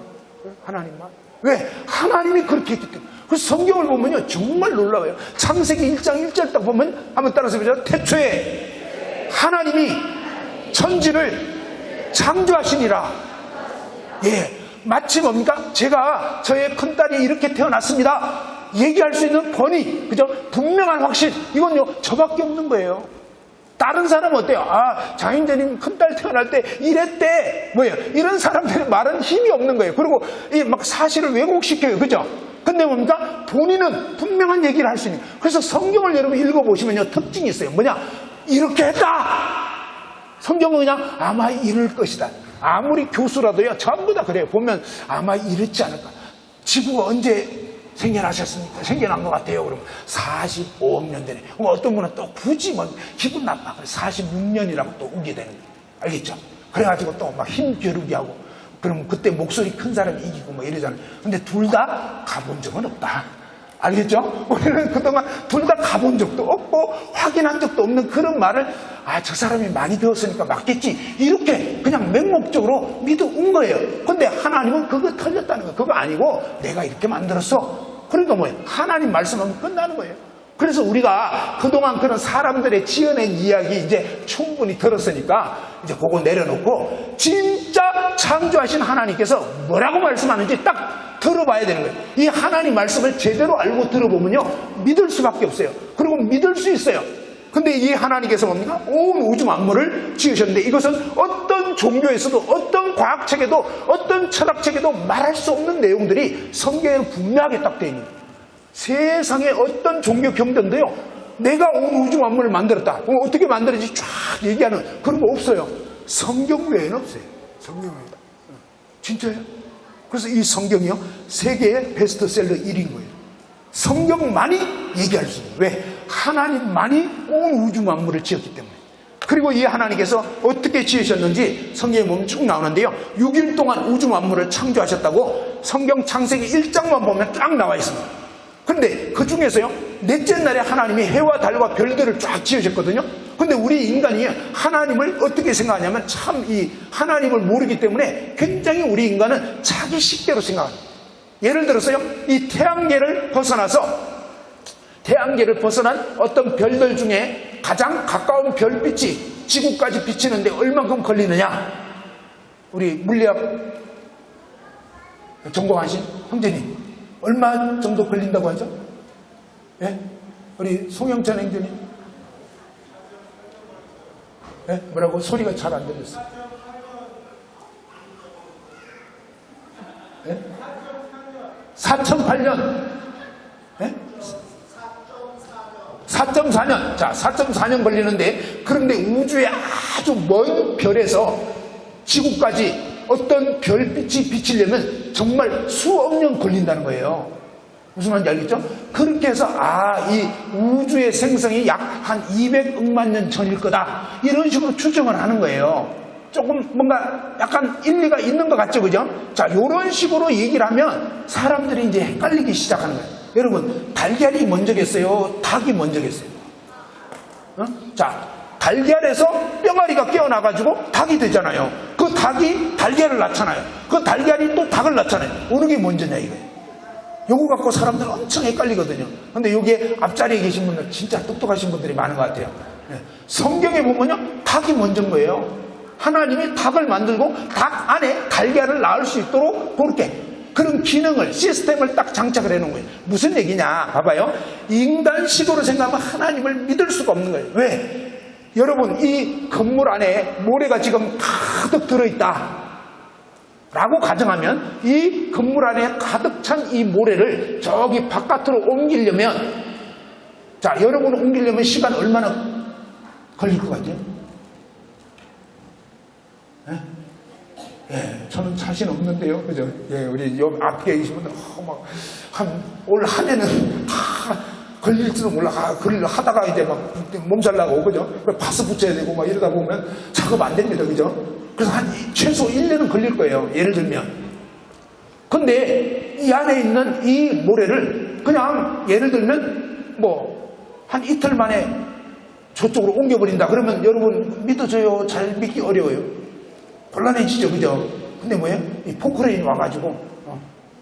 왜? 하나님이 그렇게 했기 때문에. 그래서 성경을 보면요, 정말 놀라워요. 창세기 1장 1절 딱 보면, 한번 따라서 보죠. 태초에 하나님이 천지를 창조하시니라. 예. 마치 뭡니까? 제가 저의 큰딸이 이렇게 태어났습니다. 얘기할 수 있는 권위, 그죠? 분명한 확신. 이건요, 저밖에 없는 거예요. 다른 사람은 어때요? 장인재님 큰딸 태어날 때 이랬대. 뭐예요? 이런 사람들은 말은 힘이 없는 거예요. 그리고 막 사실을 왜곡시켜요. 그죠? 근데 뭡니까? 본인은 분명한 얘기를 할 수 있는. 그래서 성경을 여러분 읽어보시면요, 특징이 있어요. 뭐냐? 이렇게 했다! 성경은 그냥 아마 이럴 것이다. 아무리 교수라도요, 전부 다 그래요. 보면 아마 이렇지 않을까. 지구가 언제 생겨나셨습니까? 생겨난 것 같아요. 그러면 45억 년 전에. 어떤 분은 또 굳이 기분 나빠. 46년이라고 또 우게 되는 거예요. 알겠죠? 그래가지고 또 막 힘겨루기 하고, 그러면 그때 목소리 큰 사람이 이기고 뭐 이러잖아요. 근데 둘 다 가본 적은 없다. 알겠죠? 우리는 그동안 둘 다 가본 적도 없고 확인한 적도 없는 그런 말을 저 사람이 많이 배웠으니까 맞겠지, 이렇게 그냥 맹목적으로 믿어온 거예요. 근데 하나님은 그거 틀렸다는 거예요. 그거 아니고 내가 이렇게 만들었어. 그러니까 뭐예요? 하나님 말씀하면 끝나는 거예요. 그래서 우리가 그동안 그런 사람들의 지어낸 이야기 이제 충분히 들었으니까 이제 그거 내려놓고 진짜 창조하신 하나님께서 뭐라고 말씀하는지 딱 들어봐야 되는 거예요. 이 하나님 말씀을 제대로 알고 들어보면요, 믿을 수밖에 없어요. 그리고 믿을 수 있어요. 근데 이 하나님께서 뭡니까? 온 우주 만물을 지으셨는데, 이것은 어떤 종교에서도, 어떤 과학책에도, 어떤 철학책에도 말할 수 없는 내용들이 성경에는 분명하게 딱 되어 있는 거예요. 세상에 어떤 종교 경전도요, 내가 온 우주 만물을 만들었다, 어떻게 만들었는지 쫙 얘기하는 그런 거 없어요. 성경 외에는 없어요. 성경 외에는. 진짜요? 그래서 이 성경이요, 세계의 베스트셀러 1인 거예요. 성경만이 얘기할 수 있는. 왜? 하나님만이 온 우주 만물을 지었기 때문에. 그리고 이 하나님께서 어떻게 지으셨는지 성경에 보면 쭉 나오는데요, 6일 동안 우주 만물을 창조하셨다고 성경 창세기 1장만 보면 쫙 나와 있습니다. 근데 그 중에서요, 넷째 날에 하나님이 해와 달과 별들을 쫙 지으셨거든요. 근데 우리 인간이 하나님을 어떻게 생각하냐면, 참 이 하나님을 모르기 때문에 굉장히 우리 인간은 자기 식대로 생각합니다. 예를 들어서요, 이 태양계를 벗어난 어떤 별들 중에 가장 가까운 별빛이 지구까지 비치는데 얼만큼 걸리느냐? 우리 물리학 전공하신 형제님, 얼마 정도 걸린다고 하죠? 예? 우리 송영찬 형제님, 예? 뭐라고? 소리가 잘 안 들렸어요. 예? 4.8년. 예? 4.4년. 자, 4.4년 걸리는데, 그런데 우주의 아주 먼 별에서 지구까지 어떤 별빛이 비치려면 정말 수억 년 걸린다는 거예요. 무슨 말인지 알겠죠? 그렇게 해서 이 우주의 생성이 약 한 200억만 년 전일 거다, 이런 식으로 추정을 하는 거예요. 조금 뭔가 약간 일리가 있는 것 같죠, 그죠? 자, 이런 식으로 얘기를 하면 사람들이 이제 헷갈리기 시작하는 거예요. 여러분, 달걀이 먼저겠어요? 닭이 먼저겠어요? 자, 달걀에서 뿅아리가 깨어나가지고 닭이 되잖아요. 그 닭이 달걀을 낳잖아요. 그 달걀이 또 닭을 낳잖아요. 어느 게 먼저냐 이거예요. 요거 갖고 사람들은 엄청 헷갈리거든요. 근데 여기에 앞자리에 계신 분들 진짜 똑똑하신 분들이 많은 것 같아요. 성경에 보면요, 닭이 먼저인 거예요. 하나님이 닭을 만들고 닭 안에 달걀을 낳을 수 있도록 그렇게 그런 기능을, 시스템을 딱 장착을 해놓은 거예요. 무슨 얘기냐? 봐봐요. 인간식으로 생각하면 하나님을 믿을 수가 없는 거예요. 왜? 여러분, 이 건물 안에 모래가 지금 가득 들어있다 라고 가정하면, 이 건물 안에 가득 찬 이 모래를 저기 바깥으로 옮기려면, 자, 여러분을 옮기려면 시간 얼마나 걸릴 것 같아요? 예, 저는 자신 없는데요. 그죠? 예, 우리 요 앞에 계신 분들, 올 한 해는 걸릴지도 몰라. 그걸 하다가 이제 막 몸살 나고, 그죠? 파스 붙여야 되고 막 이러다 보면 작업 안 됩니다. 그죠? 그래서 한 최소 1년은 걸릴 거예요. 예를 들면. 근데 이 안에 있는 이 모래를 그냥 예를 들면 뭐 한 이틀 만에 저쪽으로 옮겨버린다. 그러면 여러분 믿어져요? 잘 믿기 어려워요. 곤란해지죠, 그죠? 근데 뭐예요? 이 포크레인 와가지고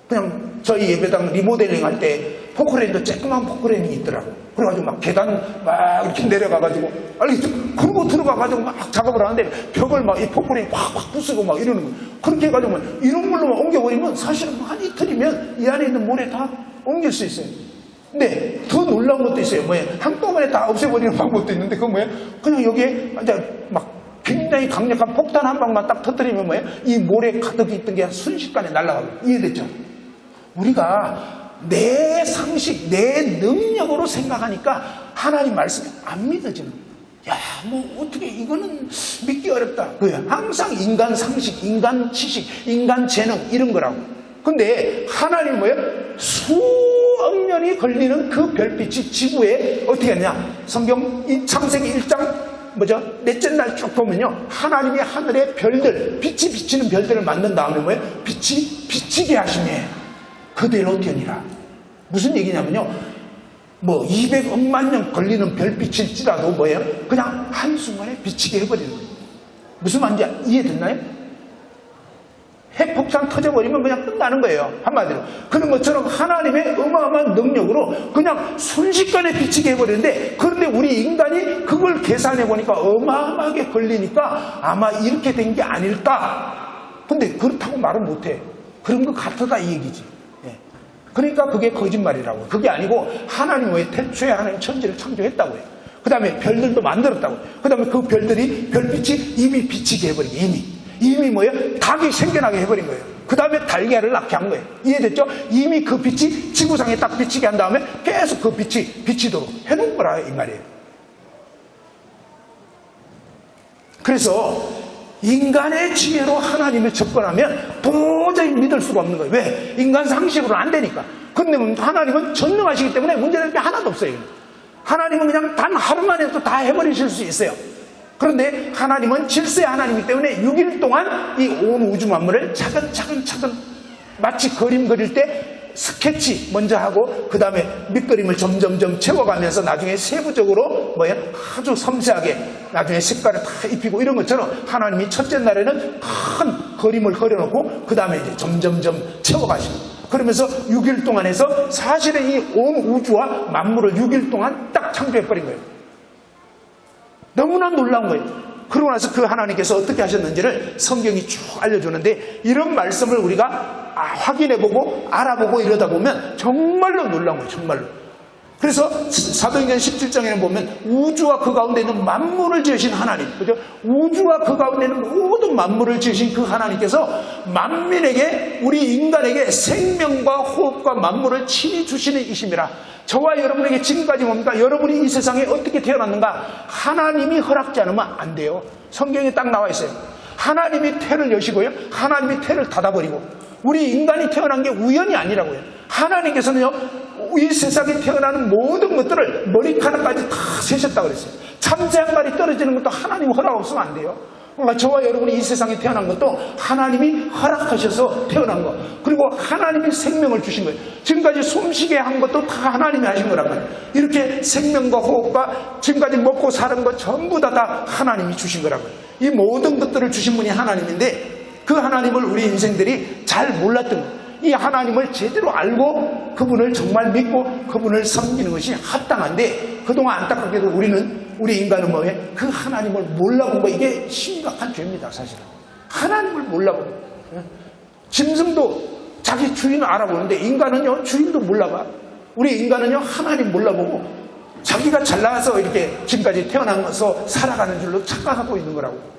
그냥 저희 예배당 리모델링 할 때 포크레인도 쬐끄만 포크레인이 있더라고. 그래가지고 막 계단 막 이렇게 내려가가지고 알겠죠? 그러고 들어가가지고 막 작업을 하는데 벽을 막 이 포크레인 팍팍 부수고 막 이러는 거예요. 그렇게 해가지고 이런 걸로만 옮겨버리면 사실은 한 이틀이면 이 안에 있는 모래 다 옮길 수 있어요. 근데 더 놀라운 것도 있어요. 뭐예요? 한꺼번에 다 없애버리는 방법도 있는데 그건 뭐예요? 그냥 여기에 이제 막 굉장히 강력한 폭탄 한 방만 딱 터뜨리면 뭐예요? 이 모래 가득 있던 게 순식간에 날아가고. 이해됐죠? 우리가 내 상식, 내 능력으로 생각하니까 하나님 말씀이 안 믿어지는 거예요. 야, 뭐 어떻게 이거는 믿기 어렵다. 그래요. 항상 인간 상식, 인간 지식, 인간 재능 이런 거라고. 근데 하나님 뭐예요? 수억 년이 걸리는 그 별빛이 지구에 어떻게 하냐? 성경 창세기 1장 뭐죠? 넷째 날 쭉 보면요. 하나님이 하늘의 별들, 빛이 비치는 별들을 만든 다음에 뭐예요? 빛이 비치게 하시네. 그대로 되니라. 무슨 얘기냐면요. 뭐 200억만 년 걸리는 별빛일지라도 뭐예요? 그냥 한순간에 비치게 해버리는 거예요. 무슨 말인지 이해됐나요? 핵폭탄 터져버리면 그냥 끝나는 거예요. 한마디로. 그런 것처럼 하나님의 어마어마한 능력으로 그냥 순식간에 비치게 해버리는데, 그런데 우리 인간이 그걸 계산해보니까 어마어마하게 걸리니까 아마 이렇게 된 게 아닐까. 근데 그렇다고 말은 못해. 그런 것 같다 이 얘기지. 그러니까 그게 거짓말이라고. 그게 아니고 하나님 왜 태초에 하나님 천지를 창조했다고 해요. 그 다음에 별들도 만들었다고 해요. 그 다음에 그 별들이 별빛이 이미 비치게 해버린 거예요. 이미 뭐예요? 닭이 생겨나게 해버린 거예요. 그 다음에 달걀을 낳게 한 거예요. 이해됐죠? 이미 그 빛이 지구상에 딱 비치게 한 다음에 계속 그 빛이 비치도록 해놓은 거라 이 말이에요. 그래서 인간의 지혜로 하나님을 접근하면 도저히 믿을 수가 없는 거예요. 왜? 인간 상식으로는 안 되니까. 근데 하나님은 전능하시기 때문에 문제될 게 하나도 없어요. 하나님은 그냥 단 하루만 해도 다 해버리실 수 있어요. 그런데 하나님은 질서의 하나님이기 때문에 6일 동안 이 온 우주 만물을 차근차근 마치 그림 그릴 때 스케치 먼저 하고 그 다음에 밑그림을 점점점 채워가면서 나중에 세부적으로 아주 섬세하게 나중에 색깔을 다 입히고 이런 것처럼 하나님이 첫째 날에는 큰 그림을 그려놓고 그 다음에 이제 점점점 채워가시고, 그러면서 6일 동안 해서 사실은 이 온 우주와 만물을 6일 동안 딱 창조해버린 거예요. 너무나 놀라운 거예요. 그러고 나서 그 하나님께서 어떻게 하셨는지를 성경이 쭉 알려주는데, 이런 말씀을 우리가 확인해보고 알아보고 이러다 보면 정말로 놀라운 거예요. 정말로. 그래서 사도행전 17장에는 보면 우주와 그 가운데 있는 만물을 지으신 하나님, 그죠? 우주와 그 가운데 있는 모든 만물을 지으신 그 하나님께서 만민에게, 우리 인간에게 생명과 호흡과 만물을 친히 주시는 이심이라. 저와 여러분에게 지금까지 뭡니까? 여러분이 이 세상에 어떻게 태어났는가? 하나님이 허락지 않으면 안 돼요. 성경에 딱 나와 있어요. 하나님이 태를 여시고요, 하나님이 태를 닫아버리고. 우리 인간이 태어난 게 우연이 아니라고요. 하나님께서는요, 이 세상에 태어나는 모든 것들을 머리카락까지 다 세셨다고 그랬어요. 참새 한 마리 떨어지는 것도 하나님 허락 없으면 안 돼요. 그러니까 저와 여러분이 이 세상에 태어난 것도 하나님이 허락하셔서 태어난 거, 그리고 하나님이 생명을 주신 거예요. 지금까지 숨쉬게 한 것도 다 하나님이 하신 거란 말이에요. 이렇게 생명과 호흡과 지금까지 먹고 사는 것 전부 다 하나님이 주신 거라고요. 이 모든 것들을 주신 분이 하나님인데, 그 하나님을 우리 인생들이 잘 몰랐던 거예요. 이 하나님을 제대로 알고 그분을 정말 믿고 그분을 섬기는 것이 합당한데, 그동안 안타깝게도 우리 인간은 뭐예요? 그 하나님을 몰라본 거, 이게 심각한 죄입니다. 사실은 하나님을 몰라본 거. 짐승도 자기 주인을 알아보는데 인간은요, 주인도 몰라봐. 우리 인간은요, 하나님 몰라보고 자기가 잘나서 이렇게 지금까지 태어나서 살아가는 줄로 착각하고 있는 거라고.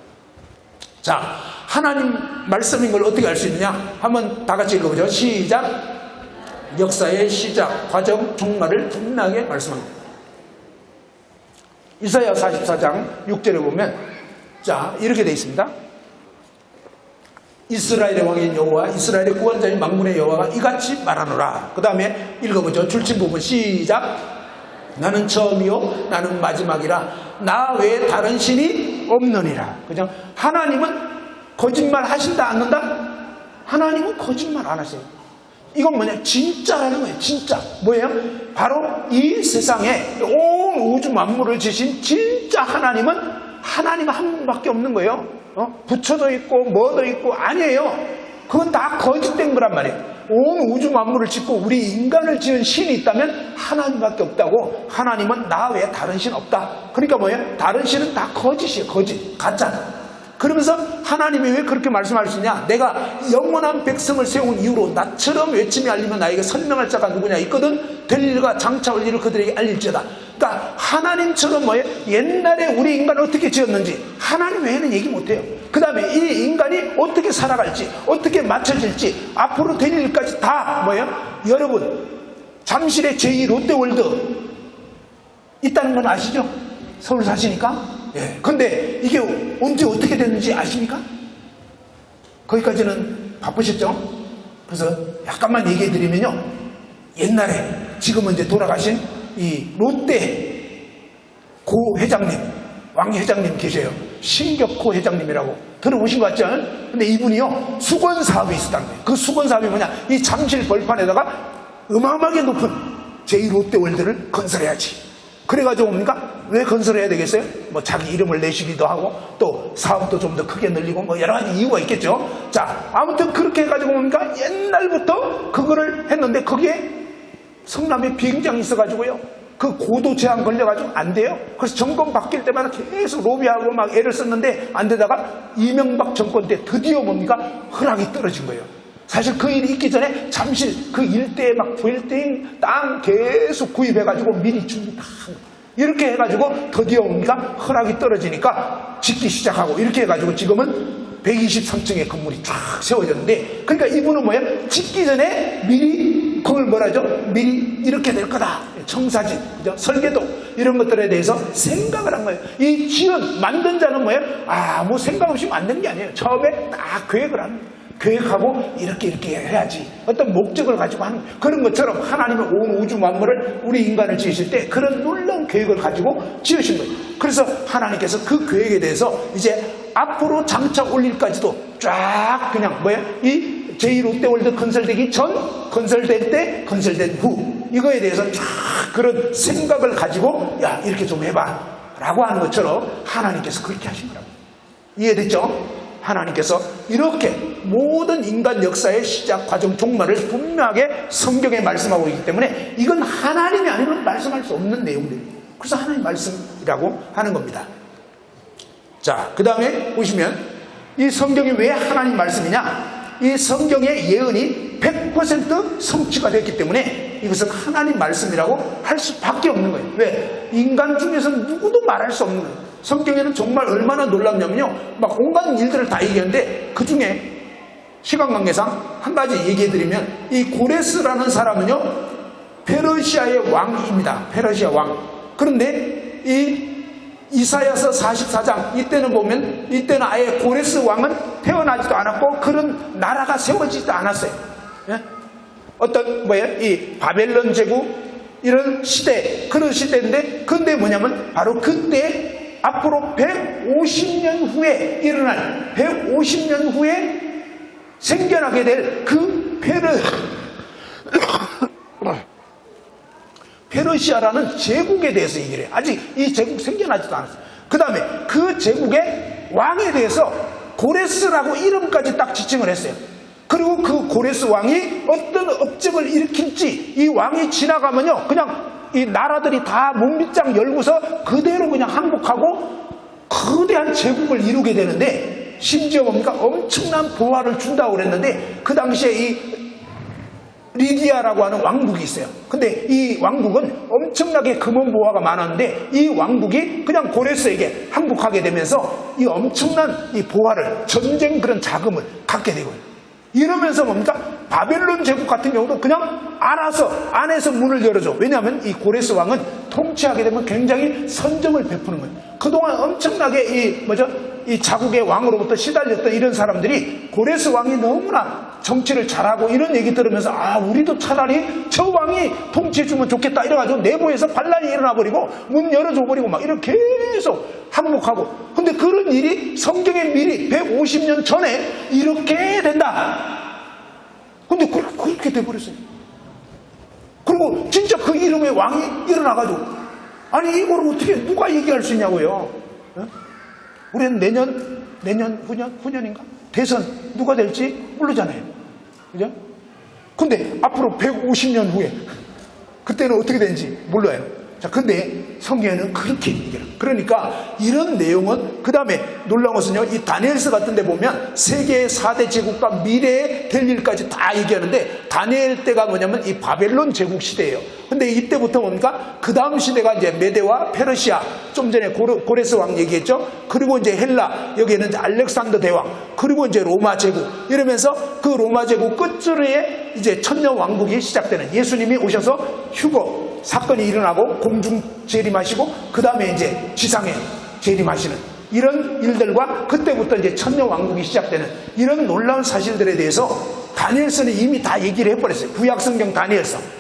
자, 하나님 말씀인 걸 어떻게 알 수 있느냐? 한번 다 같이 읽어보죠. 시작. 역사의 시작, 과정, 종말을 분명하게 말씀합니다. 이사야 44장 6절에 보면, 자, 이렇게 되어 있습니다. 이스라엘의 왕인 여호와, 이스라엘의 구원자인 만군의 여호와가 이같이 말하노라. 그 다음에 읽어보죠. 줄친 부분 시작. 나는 처음이요 나는 마지막이라, 나 외에 다른 신이 없느니라. 그죠? 하나님은 거짓말 하신다 않는다? 하나님은 거짓말 안 하세요. 이건 뭐냐? 진짜라는 거예요. 진짜. 뭐예요? 바로 이 세상에 온 우주 만물을 지신 진짜 하나님은 하나님 한 분밖에 없는 거예요. 부처도 있고 뭐도 있고 아니에요. 그건 다 거짓된 거란 말이에요. 온 우주 만물을 짓고 우리 인간을 지은 신이 있다면 하나님밖에 없다고. 하나님은 나 외에 다른 신 없다. 그러니까 뭐예요? 다른 신은 다 거짓이에요. 거짓. 가짜. 그러면서 하나님이 왜 그렇게 말씀할 수 있냐? 내가 영원한 백성을 세운 이후로 나처럼 외침이 알리면 나에게 설명할 자가 누구냐 있거든. 될 일과 장차 올 일을 그들에게 알릴지어다. 그러니까 하나님처럼 뭐예요? 옛날에 우리 인간을 어떻게 지었는지 하나님 외에는 얘기 못해요. 그 다음에 이 인간이 어떻게 살아갈지, 어떻게 맞춰질지, 앞으로 될 일까지 다 뭐예요? 여러분, 잠실의 제2 롯데월드 있다는 건 아시죠? 서울 사시니까? 예. 근데 이게 언제 어떻게 됐는지 아십니까? 거기까지는 바쁘셨죠? 그래서 약간만 얘기해 드리면요. 옛날에 지금은 이제 돌아가신 이 롯데 고 회장님, 왕 회장님 계셔요. 신격호 회장님이라고 들어보신 것 같죠? 근데 이분이요, 수건 사업이 있었다는 거예요. 그 수건 사업이 뭐냐? 이 잠실 벌판에다가 어마어마하게 높은 제2 롯데월드를 건설해야지. 그래가지고 뭡니까? 왜 건설해야 되겠어요? 뭐 자기 이름을 내시기도 하고 또 사업도 좀 더 크게 늘리고 뭐 여러 가지 이유가 있겠죠. 자, 아무튼 그렇게 해가지고 뭡니까? 옛날부터 그거를 했는데 거기에 성남에 비행장이 있어가지고요. 그 고도 제한 걸려가지고 안 돼요. 그래서 정권 바뀔 때마다 계속 로비하고 막 애를 썼는데 안 되다가 이명박 정권 때 드디어 뭡니까? 허락이 떨어진 거예요. 사실 그 일이 있기 전에 잠실 그 일대에 막 빌딩 땅 계속 구입해가지고 미리 준비 다 이렇게 해가지고 드디어 뭡니까? 허락이 떨어지니까 짓기 시작하고 이렇게 해가지고 지금은 123층의 건물이 쫙 세워졌는데, 그러니까 이분은 뭐예요? 짓기 전에 미리 그걸 뭐라죠? 미리 이렇게 될 거다. 청사진, 그죠? 설계도 이런 것들에 대해서 생각을 한 거예요. 이 지은 만든 자는 뭐예요? 아무 생각 없이 만든 게 아니에요. 처음에 딱 계획을 하는 거예요. 계획하고 이렇게 해야지. 어떤 목적을 가지고 하는 그런 것처럼 하나님은 온 우주 만물을 우리 인간을 지으실 때 그런 놀라운 계획을 가지고 지으신 거예요. 그래서 하나님께서 그 계획에 대해서 이제 앞으로 장차 올 일까지도 쫙 그냥 뭐야? 이 제2 롯데월드 건설되기 전, 건설될 때, 건설된 후 이거에 대해서 쫙 그런 생각을 가지고 야 이렇게 좀 해봐 라고 하는 것처럼 하나님께서 그렇게 하신 거라고. 이해됐죠? 하나님께서 이렇게 모든 인간 역사의 시작, 과정, 종말을 분명하게 성경에 말씀하고 있기 때문에 이건 하나님이 아니면 말씀할 수 없는 내용들이에요. 그래서 하나님 말씀이라고 하는 겁니다. 자, 그 다음에 보시면 이 성경이 왜 하나님 말씀이냐? 이 성경의 예언이 100% 성취가 됐기 때문에 이것은 하나님 말씀이라고 할 수밖에 없는 거예요. 왜? 인간 중에서는 누구도 말할 수 없는 거예요. 성경에는 정말 얼마나 놀랍냐면요, 막 온갖 일들을 다 얘기하는데 그 중에 시간 관계상 한 가지 얘기해드리면 이 고레스라는 사람은요 페르시아의 왕입니다. 페르시아 왕. 그런데 이 이사야서 44장 이때는 보면 이때는 아예 고레스 왕은 태어나지도 않았고 그런 나라가 세워지지도 않았어요. 예? 어떤 뭐예요? 이 바벨론 제국 이런 시대, 그런 시대인데, 근데 뭐냐면 바로 그때 앞으로 150년 후에 일어날 150년 후에 생겨나게 될 그 페르시아라는 제국에 대해서 얘기를 해요. 아직 이 제국 생겨나지도 않았어요. 그 다음에 그 제국의 왕에 대해서 고레스라고 이름까지 딱 지칭을 했어요. 그리고 그 고레스 왕이 어떤 업적을 일으킬지 이 왕이 지나가면요 그냥 이 나라들이 다 문빗장 열고서 그대로 그냥 항복하고 거대한 제국을 이루게 되는데, 심지어 뭡니까? 엄청난 보화를 준다고 그랬는데 그 당시에 이 리디아라고 하는 왕국이 있어요. 근데 이 왕국은 엄청나게 금은 보화가 많았는데 이 왕국이 그냥 고레스에게 항복하게 되면서 이 엄청난 이 보화를, 전쟁 그런 자금을 갖게 되고요. 이러면서 뭡니까? 바벨론 제국 같은 경우도 그냥 알아서 안에서 문을 열어줘. 왜냐하면 이 고레스 왕은 통치하게 되면 굉장히 선정을 베푸는 거예요. 그동안 엄청나게 이 자국의 왕으로부터 시달렸던 이런 사람들이 고레스 왕이 너무나 정치를 잘하고 이런 얘기 들으면서 아 우리도 차라리 저 왕이 통치해주면 좋겠다 이래가지고 내부에서 반란이 일어나버리고 문 열어줘버리고 막 이렇게 계속 항복하고. 근데 그런 일이 성경에 미리 150년 전에 이렇게 된다. 근데 그렇게 돼버렸어요. 그리고 진짜 그 이름의 왕이 일어나가지고, 아니 이걸 어떻게 누가 얘기할 수 있냐고요. 어? 우리는 후년인가? 대선 누가 될지 모르잖아요. 그죠? 근데 앞으로 150년 후에 그때는 어떻게 되는지 몰라요. 자, 근데 성경에는 그렇게 얘기해요. 그러니까 이런 내용은, 그 다음에 놀라운 것은요, 이 다니엘서 같은 데 보면 세계 4대 제국과 미래에 될 일까지 다 얘기하는데, 다니엘 때가 뭐냐면 이 바벨론 제국 시대예요. 근데 이때부터 뭡니까? 그 다음 시대가 이제 메데와 페르시아, 좀 전에 고레스 왕 얘기했죠? 그리고 이제 헬라, 여기에는 이제 알렉산더 대왕, 그리고 이제 로마 제국, 이러면서 그 로마 제국 끝줄에 이제 천년 왕국이 시작되는, 예수님이 오셔서 휴거 사건이 일어나고 공중 재림하시고 그 다음에 이제 지상에 재림하시는 이런 일들과 그때부터 이제 천년 왕국이 시작되는 이런 놀라운 사실들에 대해서 다니엘서는 이미 다 얘기를 해버렸어요. 구약성경 다니엘서.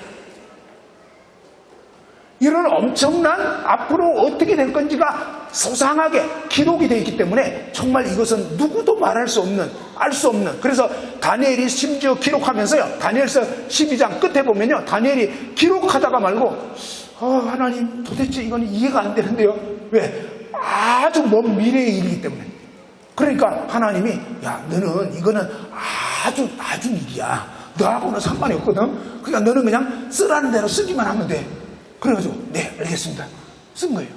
이런 엄청난 앞으로 어떻게 될 건지가 소상하게 기록이 되어 있기 때문에 정말 이것은 누구도 말할 수 없는, 알 수 없는, 그래서 다니엘이 심지어 기록하면서요, 다니엘서 12장 끝에 보면요, 다니엘이 기록하다가 말고 하나님 도대체 이건 이해가 안 되는데요. 왜? 아주 먼 미래의 일이기 때문에. 그러니까 하나님이, 야, 너는 이거는 아주 일이야, 너하고는 상관이 없거든. 그러니까 너는 그냥 쓰라는 대로 쓰기만 하면 돼. 그래가지고 네, 알겠습니다, 쓴 거예요.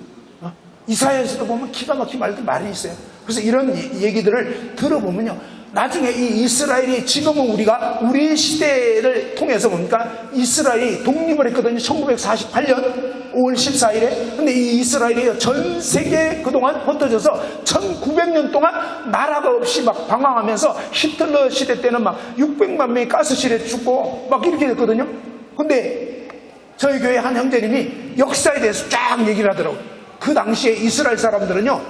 이사야에서도 보면 기가 막힌 말이 있어요. 그래서 이런 얘기들을 들어보면요, 나중에 이 이스라엘이, 지금은 우리가 우리 시대를 통해서 뭡니까? 이스라엘이 독립을 했거든요. 1948년 5월 14일에. 근데 이 이스라엘이 전 세계 그동안 흩어져서 1900년 동안 나라가 없이 막 방황하면서, 히틀러 시대 때는 막 600만 명이 가스실에 죽고 막 이렇게 됐거든요. 근데 저희 교회 한 형제님이 역사에 대해서 쫙 얘기를 하더라고요. 그 당시에 이스라엘 사람들은요,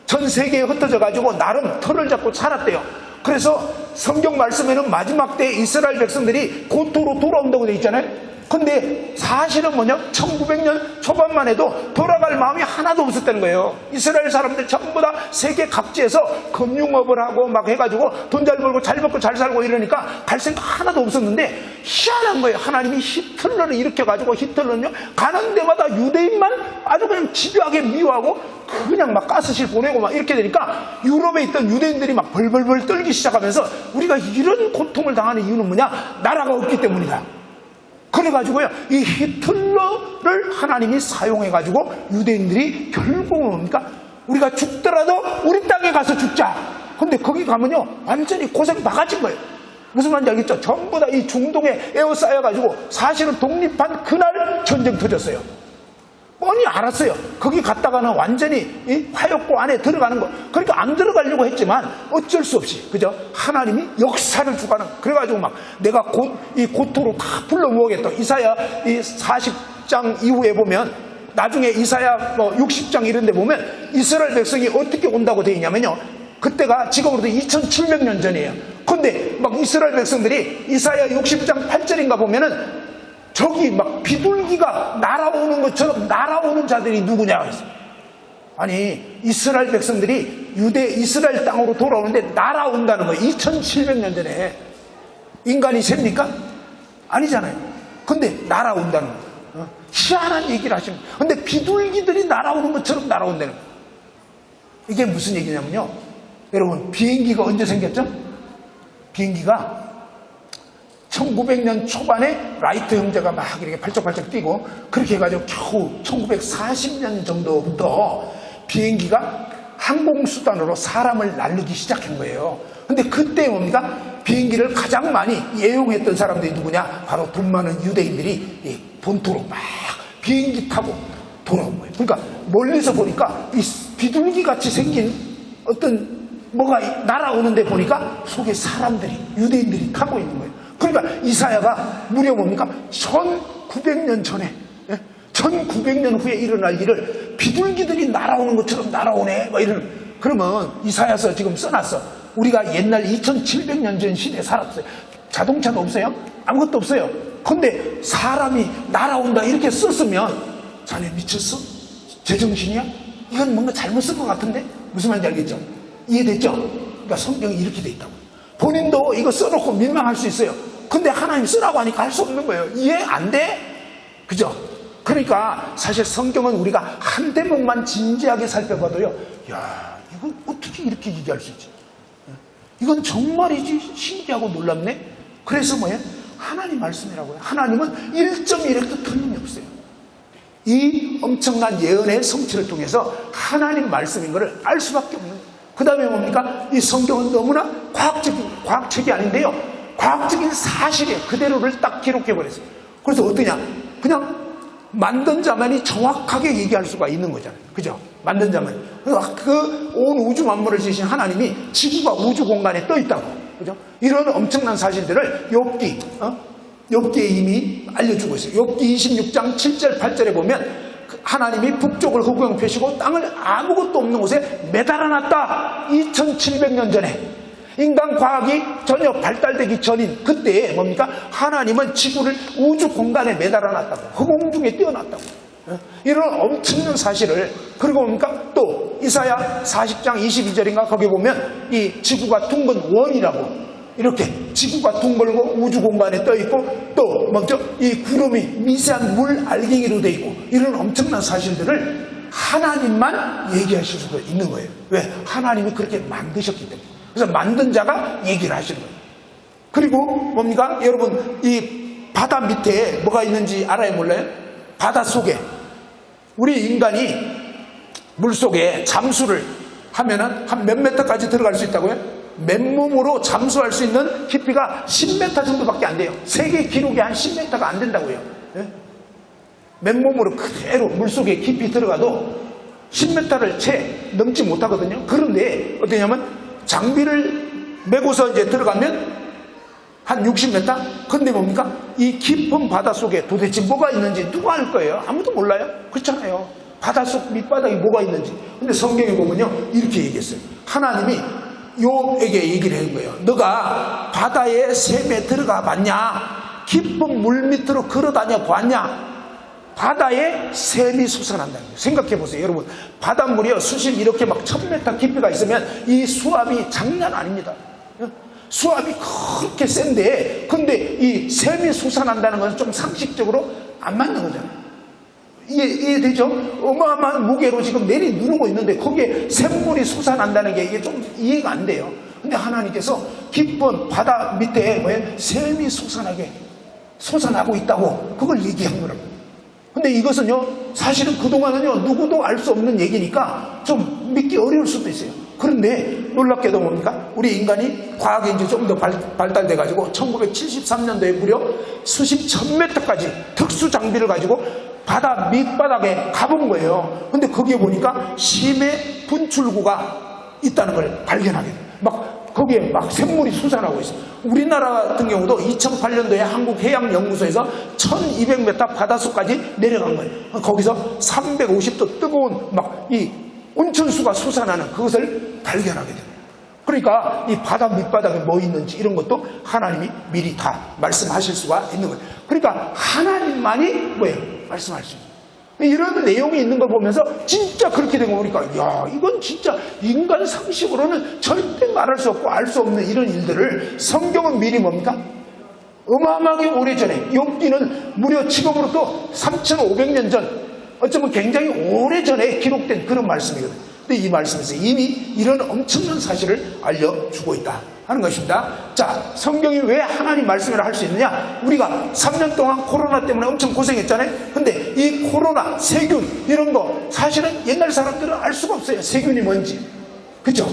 전 세계에 흩어져 가지고 나름 틀을 잡고 살았대요. 그래서 성경 말씀에는 마지막 때 이스라엘 백성들이 고토로 돌아온다고 돼 있잖아요. 근데 사실은 뭐냐, 1900년 초반만 해도 돌아갈 마음이 하나도 없었다는 거예요. 이스라엘 사람들 전부 다 세계 각지에서 금융업을 하고 막 해가지고 돈 잘 벌고 잘 먹고 잘 살고 이러니까 갈 생각 하나도 없었는데, 희한한 거예요. 하나님이 히틀러를 일으켜가지고, 히틀러는요 가는 데마다 유대인만 아주 그냥 집요하게 미워하고 그냥 막 가스실 보내고 막 이렇게 되니까 유럽에 있던 유대인들이 막 벌벌벌 떨기 시작하면서, 우리가 이런 고통을 당하는 이유는 뭐냐? 나라가 없기 때문이다. 그래가지고요, 이 히틀러를 하나님이 사용해가지고 유대인들이 결국은 뭡니까? 우리가 죽더라도 우리 땅에 가서 죽자. 근데 거기 가면요, 완전히 고생 바가지인 거예요. 무슨 말인지 알겠죠? 전부 다 이 중동에 에워싸여가지고, 사실은 독립한 그날 전쟁 터졌어요. 뻔히 알았어요. 거기 갔다가는 완전히 이 화역고 안에 들어가는 거. 그러니까 안 들어가려고 했지만 어쩔 수 없이, 그죠? 하나님이 역사를 주가는. 그래가지고 막 내가 곧 이 고토로 다 불러 모으겠다. 이사야 이 40장 이후에 보면, 나중에 이사야 60장 이런 데 보면 이스라엘 백성이 어떻게 온다고 되어 있냐면요, 그때가 지금으로부터 2700년 전이에요. 근데 막 이스라엘 백성들이 이사야 60장 8절인가 보면은 저기 막 비둘기가 날아오는 것처럼 날아오는 자들이 누구냐 했어요. 아니, 이스라엘 백성들이 이스라엘 땅으로 돌아오는데 날아온다는 거예요. 2700년 전에. 인간이 셉니까? 아니잖아요. 근데 날아온다는 거예요. 희한한 얘기를 하시는 거예요. 근데 비둘기들이 날아오는 것처럼 날아온다는 거예요. 이게 무슨 얘기냐면요, 여러분, 비행기가 언제 생겼죠? 비행기가 1900년 초반에 라이트 형제가 막 이렇게 발짝발짝 뛰고, 그렇게 해가지고 겨우 1940년 정도부터 비행기가 항공수단으로 사람을 날리기 시작한 거예요. 근데 그때 뭡니까? 비행기를 가장 많이 애용했던 사람들이 누구냐? 바로 돈 많은 유대인들이 본토로 막 비행기 타고 돌아온 거예요. 그러니까 멀리서 보니까 이 비둘기 같이 생긴 어떤 뭐가 날아오는데 보니까 속에 사람들이, 유대인들이 타고 있는 거예요. 그러니까 이사야가 무려 뭡니까? 1900년 전에, 1900년 후에 일어날 일을 비둘기들이 날아오는 것처럼 날아오네, 뭐 이런. 그러면 이사야서 지금 써놨어. 우리가 옛날 2700년 전 시대에 살았어요. 자동차도 없어요? 아무것도 없어요. 근데 사람이 날아온다 이렇게 썼으면, 자네 미쳤어? 제정신이야? 이건 뭔가 잘못 쓴 것 같은데? 무슨 말인지 알겠죠? 이해됐죠? 그러니까 성경이 이렇게 돼 있다고. 본인도 이거 써놓고 민망할 수 있어요. 근데 하나님 쓰라고 하니까 할 수 없는 거예요. 이해 안 돼? 그죠? 그러니까 사실 성경은 우리가 한 대목만 진지하게 살펴봐도요, 야, 이거 어떻게 이렇게 얘기할 수 있지? 이건 정말이지 신기하고 놀랍네? 그래서 뭐예요? 하나님 말씀이라고요. 하나님은 1.1획도 틀림이 없어요. 이 엄청난 예언의 성취를 통해서 하나님 말씀인 것을 알 수밖에 없는 거예요. 그 다음에 뭡니까? 이 성경은 너무나 과학책이 아닌데요, 과학적인 사실이에요. 그대로를 딱 기록해버렸어요. 그래서 어떠냐? 그냥 만든 자만이 정확하게 얘기할 수가 있는 거잖아요. 그죠? 만든 자만이. 그래서 그 온 우주 만물을 지으신 하나님이 지구가 우주 공간에 떠 있다고. 그죠? 이런 엄청난 사실들을 욥기에 이미 알려주고 있어요. 욥기 26장 7절 8절에 보면 하나님이 북쪽을 흑영 펴시고 땅을 아무것도 없는 곳에 매달아놨다. 2700년 전에. 인간 과학이 전혀 발달되기 전인 그때에 뭡니까? 하나님은 지구를 우주 공간에 매달아놨다고. 허공 중에 띄워놨다고. 이런 엄청난 사실을. 그리고 뭡니까? 또 이사야 40장 22절인가 거기 보면 이 지구가 둥근 원이라고, 이렇게 지구가 둥글고 우주 공간에 떠 있고, 또 먼저 이 구름이 미세한 물 알갱이로 돼 있고, 이런 엄청난 사실들을 하나님만 얘기하실 수가 있는 거예요. 왜? 하나님이 그렇게 만드셨기 때문에. 그래서 만든 자가 얘기를 하시는 거예요. 그리고 뭡니까? 여러분, 이 바다 밑에 뭐가 있는지 알아요, 몰라요? 바다 속에 우리 인간이 물속에 잠수를 하면은 한 몇 미터까지 들어갈 수 있다고요? 맨몸으로 잠수할 수 있는 깊이가 10m 정도밖에 안 돼요. 세계 기록이 한 10m가 안 된다고요. 예? 맨몸으로 그대로 물속에 깊이 들어가도 10m를 채 넘지 못하거든요. 그런데 어떠냐면 장비를 메고서 이제 들어가면 한 60m? 근데 뭡니까? 이 깊은 바다 속에 도대체 뭐가 있는지 누가 알 거예요? 아무도 몰라요. 그렇잖아요. 바닷속 밑바닥에 뭐가 있는지. 근데 성경에 보면요, 이렇게 얘기했어요. 하나님이 욥에게 얘기를 한 거예요. 너가 바다의 샘에 들어가 봤냐? 깊은 물 밑으로 걸어다녀 봤냐? 바다에 샘이 솟아난다는 거예요. 생각해 보세요. 여러분, 바닷물이요, 수심 이렇게 막 1000m 깊이가 있으면 이 수압이 장난 아닙니다. 수압이 그렇게 센데, 근데 이 샘이 솟아난다는 것은 좀 상식적으로 안 맞는 거잖아요. 이해되죠? 어마어마한 무게로 지금 내리 누르고 있는데 거기에 샘물이 솟아난다는 게 이게 좀 이해가 안 돼요. 근데 하나님께서 깊은 바다 밑에 샘이 솟아나고 있다고 그걸 얘기한 거라고. 근데 이것은요, 사실은 그동안은요, 누구도 알 수 없는 얘기니까 좀 믿기 어려울 수도 있어요. 그런데 놀랍게도 뭡니까? 우리 인간이 과학이 이제 좀 더 발달돼가지고 1973년도에 무려 수십 1000m까지 특수 장비를 가지고 바다 밑바닥에 가본 거예요. 근데 거기에 보니까 심해 분출구가 있다는 걸 발견하게 돼요. 막 거기에 막 샘물이 솟아나고 있어요. 우리나라 같은 경우도 2008년도에 한국해양연구소에서 1200m 바닷속까지 내려간 거예요. 거기서 350도 뜨거운 막 이 온천수가 솟아나는 그것을 발견하게 됩니다. 그러니까 이 바다 밑바닥에 뭐 있는지 이런 것도 하나님이 미리 다 말씀하실 수가 있는 거예요. 그러니까 하나님만이 뭐예요? 말씀할 수 있는. 이런 내용이 있는 걸 보면서 진짜 그렇게 된 거 보니까, 야, 이건 진짜 인간 상식으로는 절대 말할 수 없고 알 수 없는 이런 일들을 성경은 미리 뭡니까? 어마어마하게 오래전에, 욥기는 무려 지금으로부터 3500년 전, 어쩌면 굉장히 오래전에 기록된 그런 말씀이거든요. 근데 이 말씀에서 이미 이런 엄청난 사실을 알려주고 있다 하는 것입니다. 자, 성경이 왜 하나님 말씀을 할 수 있느냐? 우리가 3년 동안 코로나 때문에 엄청 고생했잖아요. 근데 이 코로나, 세균 이런 거 사실은 옛날 사람들은 알 수가 없어요. 세균이 뭔지. 그죠?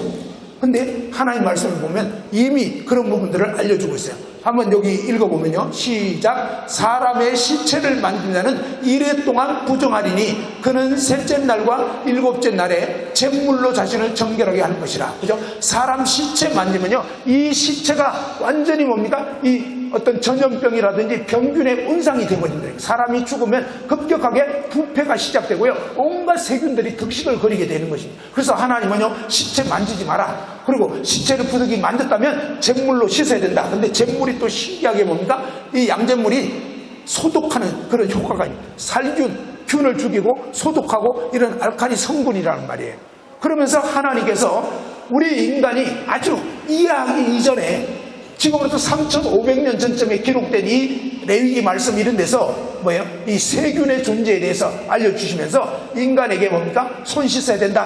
근데 하나님 말씀을 보면 이미 그런 부분들을 알려주고 있어요. 한번 여기 읽어보면요. 시작. 사람의 시체를 만든 자는 이래 동안 부정하리니 그는 셋째 날과 일곱째 날에 잿물로 자신을 정결하게 할 것이라. 그죠? 사람 시체 만지면요, 이 시체가 완전히 뭡니까? 이 어떤 전염병이라든지 병균의 온상이 되어버린다. 사람이 죽으면 급격하게 부패가 시작되고요, 온갖 세균들이 득식을 거리게 되는 것입니다. 그래서 하나님은요, 시체 만지지 마라. 그리고 시체를 부득이 만졌다면 잿물로 씻어야 된다. 근데 잿물이 또 신기하게 뭡니까? 이 양잿물이 소독하는 그런 효과가 있습니다. 살균을 죽이고 소독하고 이런 알칼리 성분이라는 말이에요. 그러면서 하나님께서 우리 인간이 아주 이해하기 이전에 지금부터 3,500년 전쯤에 기록된 이 레위기 말씀 이런 데서 뭐예요? 이 세균의 존재에 대해서 알려주시면서 인간에게 뭡니까? 손 씻어야 된다.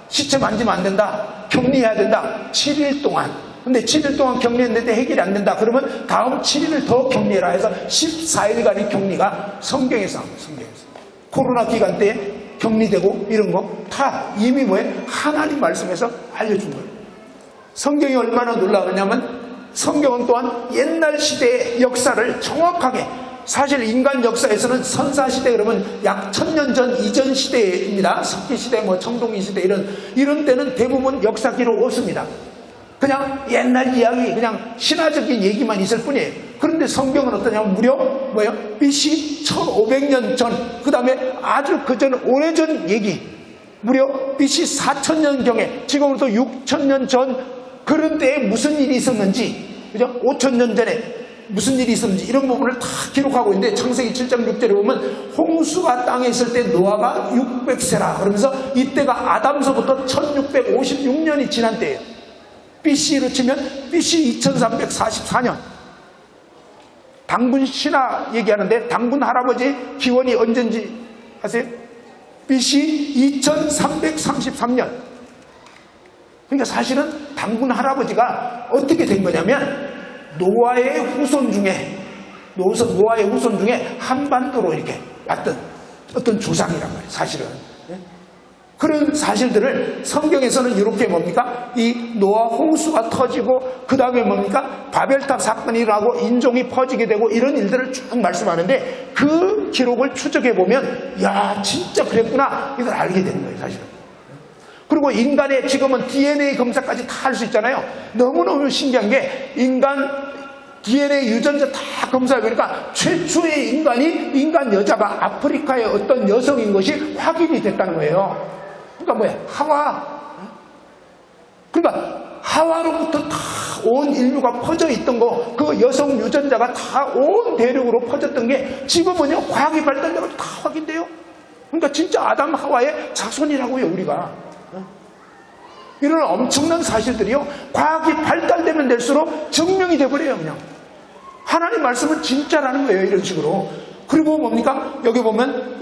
시체 만지면 안 된다. 격리해야 된다. 7일 동안. 근데 7일 동안 격리했는데 해결이 안 된다. 그러면 다음 7일을 더 격리해라 해서 14일간의 격리가 성경에서 나옵니다. 성경에서. 코로나 기간 때 격리되고 이런 거 다 이미 뭐예요? 하나님 말씀에서 알려준 거예요. 성경이 얼마나 놀라우냐면 성경은 또한 옛날 시대의 역사를 정확하게, 사실 인간 역사에서는 선사시대 그러면 약 1000년 전 이전 시대입니다. 석기시대, 청동기 시대 이런 때는 대부분 역사 기록 없습니다. 그냥 옛날 이야기, 그냥 신화적인 얘기만 있을 뿐이에요. 그런데 성경은 어떠냐면 무려 BC 1500년 전, 그 다음에 아주 그전 오래전 얘기, 무려 BC 4000년경에 지금으로부터 6000년 전 그런 때에 무슨 일이 있었는지, 그죠? 5000년 전에 무슨 일이 있었는지 이런 부분을 다 기록하고 있는데, 창세기 7장 6절에 보면 홍수가 땅에 있을 때 노아가 600세라 그러면서 이때가 아담서부터 1656년이 지난 때예요. BC로 치면 BC 2344년. 당군 신화 얘기하는데 당군 할아버지 기원이 언젠지 아세요? BC 2333년. 그러니까 사실은 당군 할아버지가 어떻게 된 거냐면 노아의 후손 중에 한반도로 이렇게 왔던 어떤 조상이란 말이에요. 사실은. 그런 사실들을 성경에서는 이렇게 뭡니까? 이 노아 홍수가 터지고 그 다음에 뭡니까? 바벨탑 사건이 일어나고 인종이 퍼지게 되고 이런 일들을 쭉 말씀하는데, 그 기록을 추적해보면 야 진짜 그랬구나 이걸 알게 되는 거예요. 사실은. 그리고 인간의 지금은 DNA 검사까지 다 할 수 있잖아요. 너무너무 신기한 게 인간 DNA 유전자 다 검사해보니까 최초의 인간 여자가 아프리카의 어떤 여성인 것이 확인이 됐다는 거예요. 그러니까 하와. 그러니까 하와로부터 다 온 인류가 퍼져 있던 거, 그 여성 유전자가 다 온 대륙으로 퍼졌던 게 지금은요 과학이 발달되고 다 확인돼요. 그러니까 진짜 아담 하와의 자손이라고요 우리가. 이런 엄청난 사실들이요 과학이 발달되면 될수록 증명이 돼버려요. 그냥 하나님 말씀은 진짜라는 거예요. 이런 식으로. 그리고 뭡니까? 여기 보면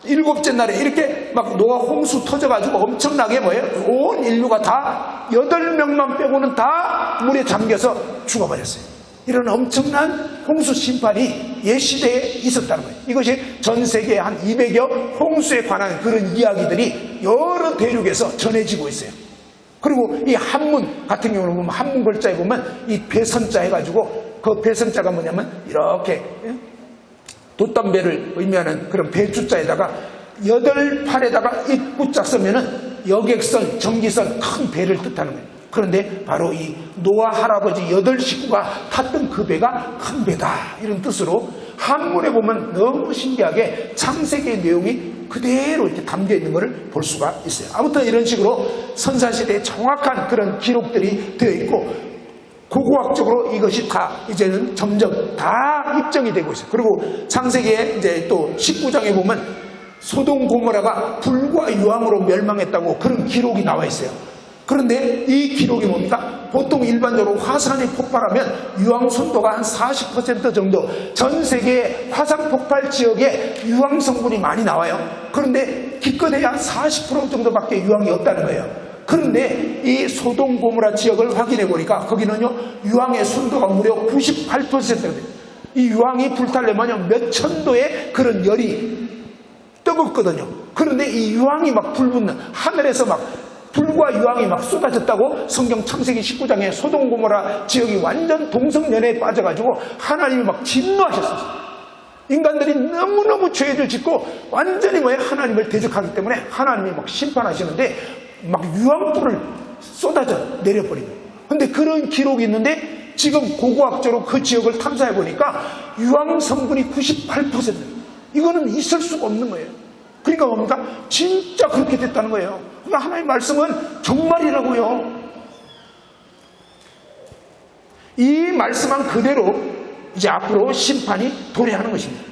7째 날에 이렇게 막 노아 홍수 터져가지고 엄청나게 온 인류가 다 8명만 빼고는 다 물에 잠겨서 죽어버렸어요. 이런 엄청난 홍수 심판이 옛 시대에 있었다는 거예요. 이것이 전 세계 한 200여 홍수에 관한 그런 이야기들이 여러 대륙에서 전해지고 있어요. 그리고 이 한문 같은 경우는 보면 한문 글자에 보면 이 배선자 해가지고, 그 배선자가 뭐냐면 이렇게 돛담배를 의미하는 그런 배주자에다가 8팔에다가 입구짝 쓰면은 여객선, 전기선 큰 배를 뜻하는 거예요. 그런데 바로 이 노아 할아버지 8식구가 탔던 그 배가 큰 배다 이런 뜻으로 한문에 보면 너무 신기하게 창세기의 내용이 그대로 이렇게 담겨 있는 것을 볼 수가 있어요. 아무튼 이런 식으로 선사시대에 정확한 그런 기록들이 되어 있고, 고고학적으로 이것이 다 이제는 점점 다 입증이 되고 있어요. 그리고 창세기에 이제 또 19장에 보면 소돔 고모라가 불과 유황으로 멸망했다고 그런 기록이 나와 있어요. 그런데 이 기록이 뭡니까? 보통 일반적으로 화산이 폭발하면 유황 순도가 한 40% 정도, 전 세계 화산 폭발 지역에 유황 성분이 많이 나와요. 그런데 기껏해야 한 40% 정도밖에 유황이 없다는 거예요. 그런데 이 소돔 고모라 지역을 확인해 보니까 거기는요 유황의 순도가 무려 98%입니다. 이 유황이 불타려면 몇 천도의 그런 열이 뜨겁거든요. 그런데 이 유황이 막 불붙는, 하늘에서 막 불과 유황이 막 쏟아졌다고 성경 창세기 19장에 소돔 고모라 지역이 완전 동성연애에 빠져가지고 하나님이 막 진노하셨어요. 인간들이 너무너무 죄를 짓고 완전히 하나님을 대적하기 때문에 하나님이 막 심판하시는데 막 유황불을 쏟아져 내려버린 거예요. 근데 그런 기록이 있는데 지금 고고학적으로 그 지역을 탐사해 보니까 유황 성분이 98%. 이거는 있을 수가 없는 거예요. 그러니까 뭡니까? 진짜 그렇게 됐다는 거예요. 그러니까 하나님의 말씀은 정말이라고요. 이 말씀한 그대로 이제 앞으로 심판이 도래하는 것입니다.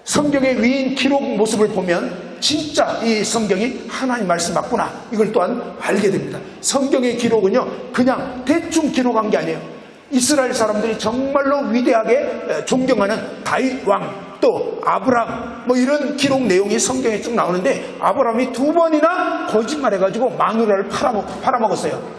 성경의 위인 기록 모습을 보면 진짜 이 성경이 하나님 말씀 맞구나, 이걸 또한 알게 됩니다. 성경의 기록은요 그냥 대충 기록한 게 아니에요. 이스라엘 사람들이 정말로 위대하게 존경하는 다윗 왕, 또 아브라함, 뭐 이런 기록 내용이 성경에 쭉 나오는데, 아브라함이 2번이나 거짓말해가지고 마누라를 팔아먹었어요.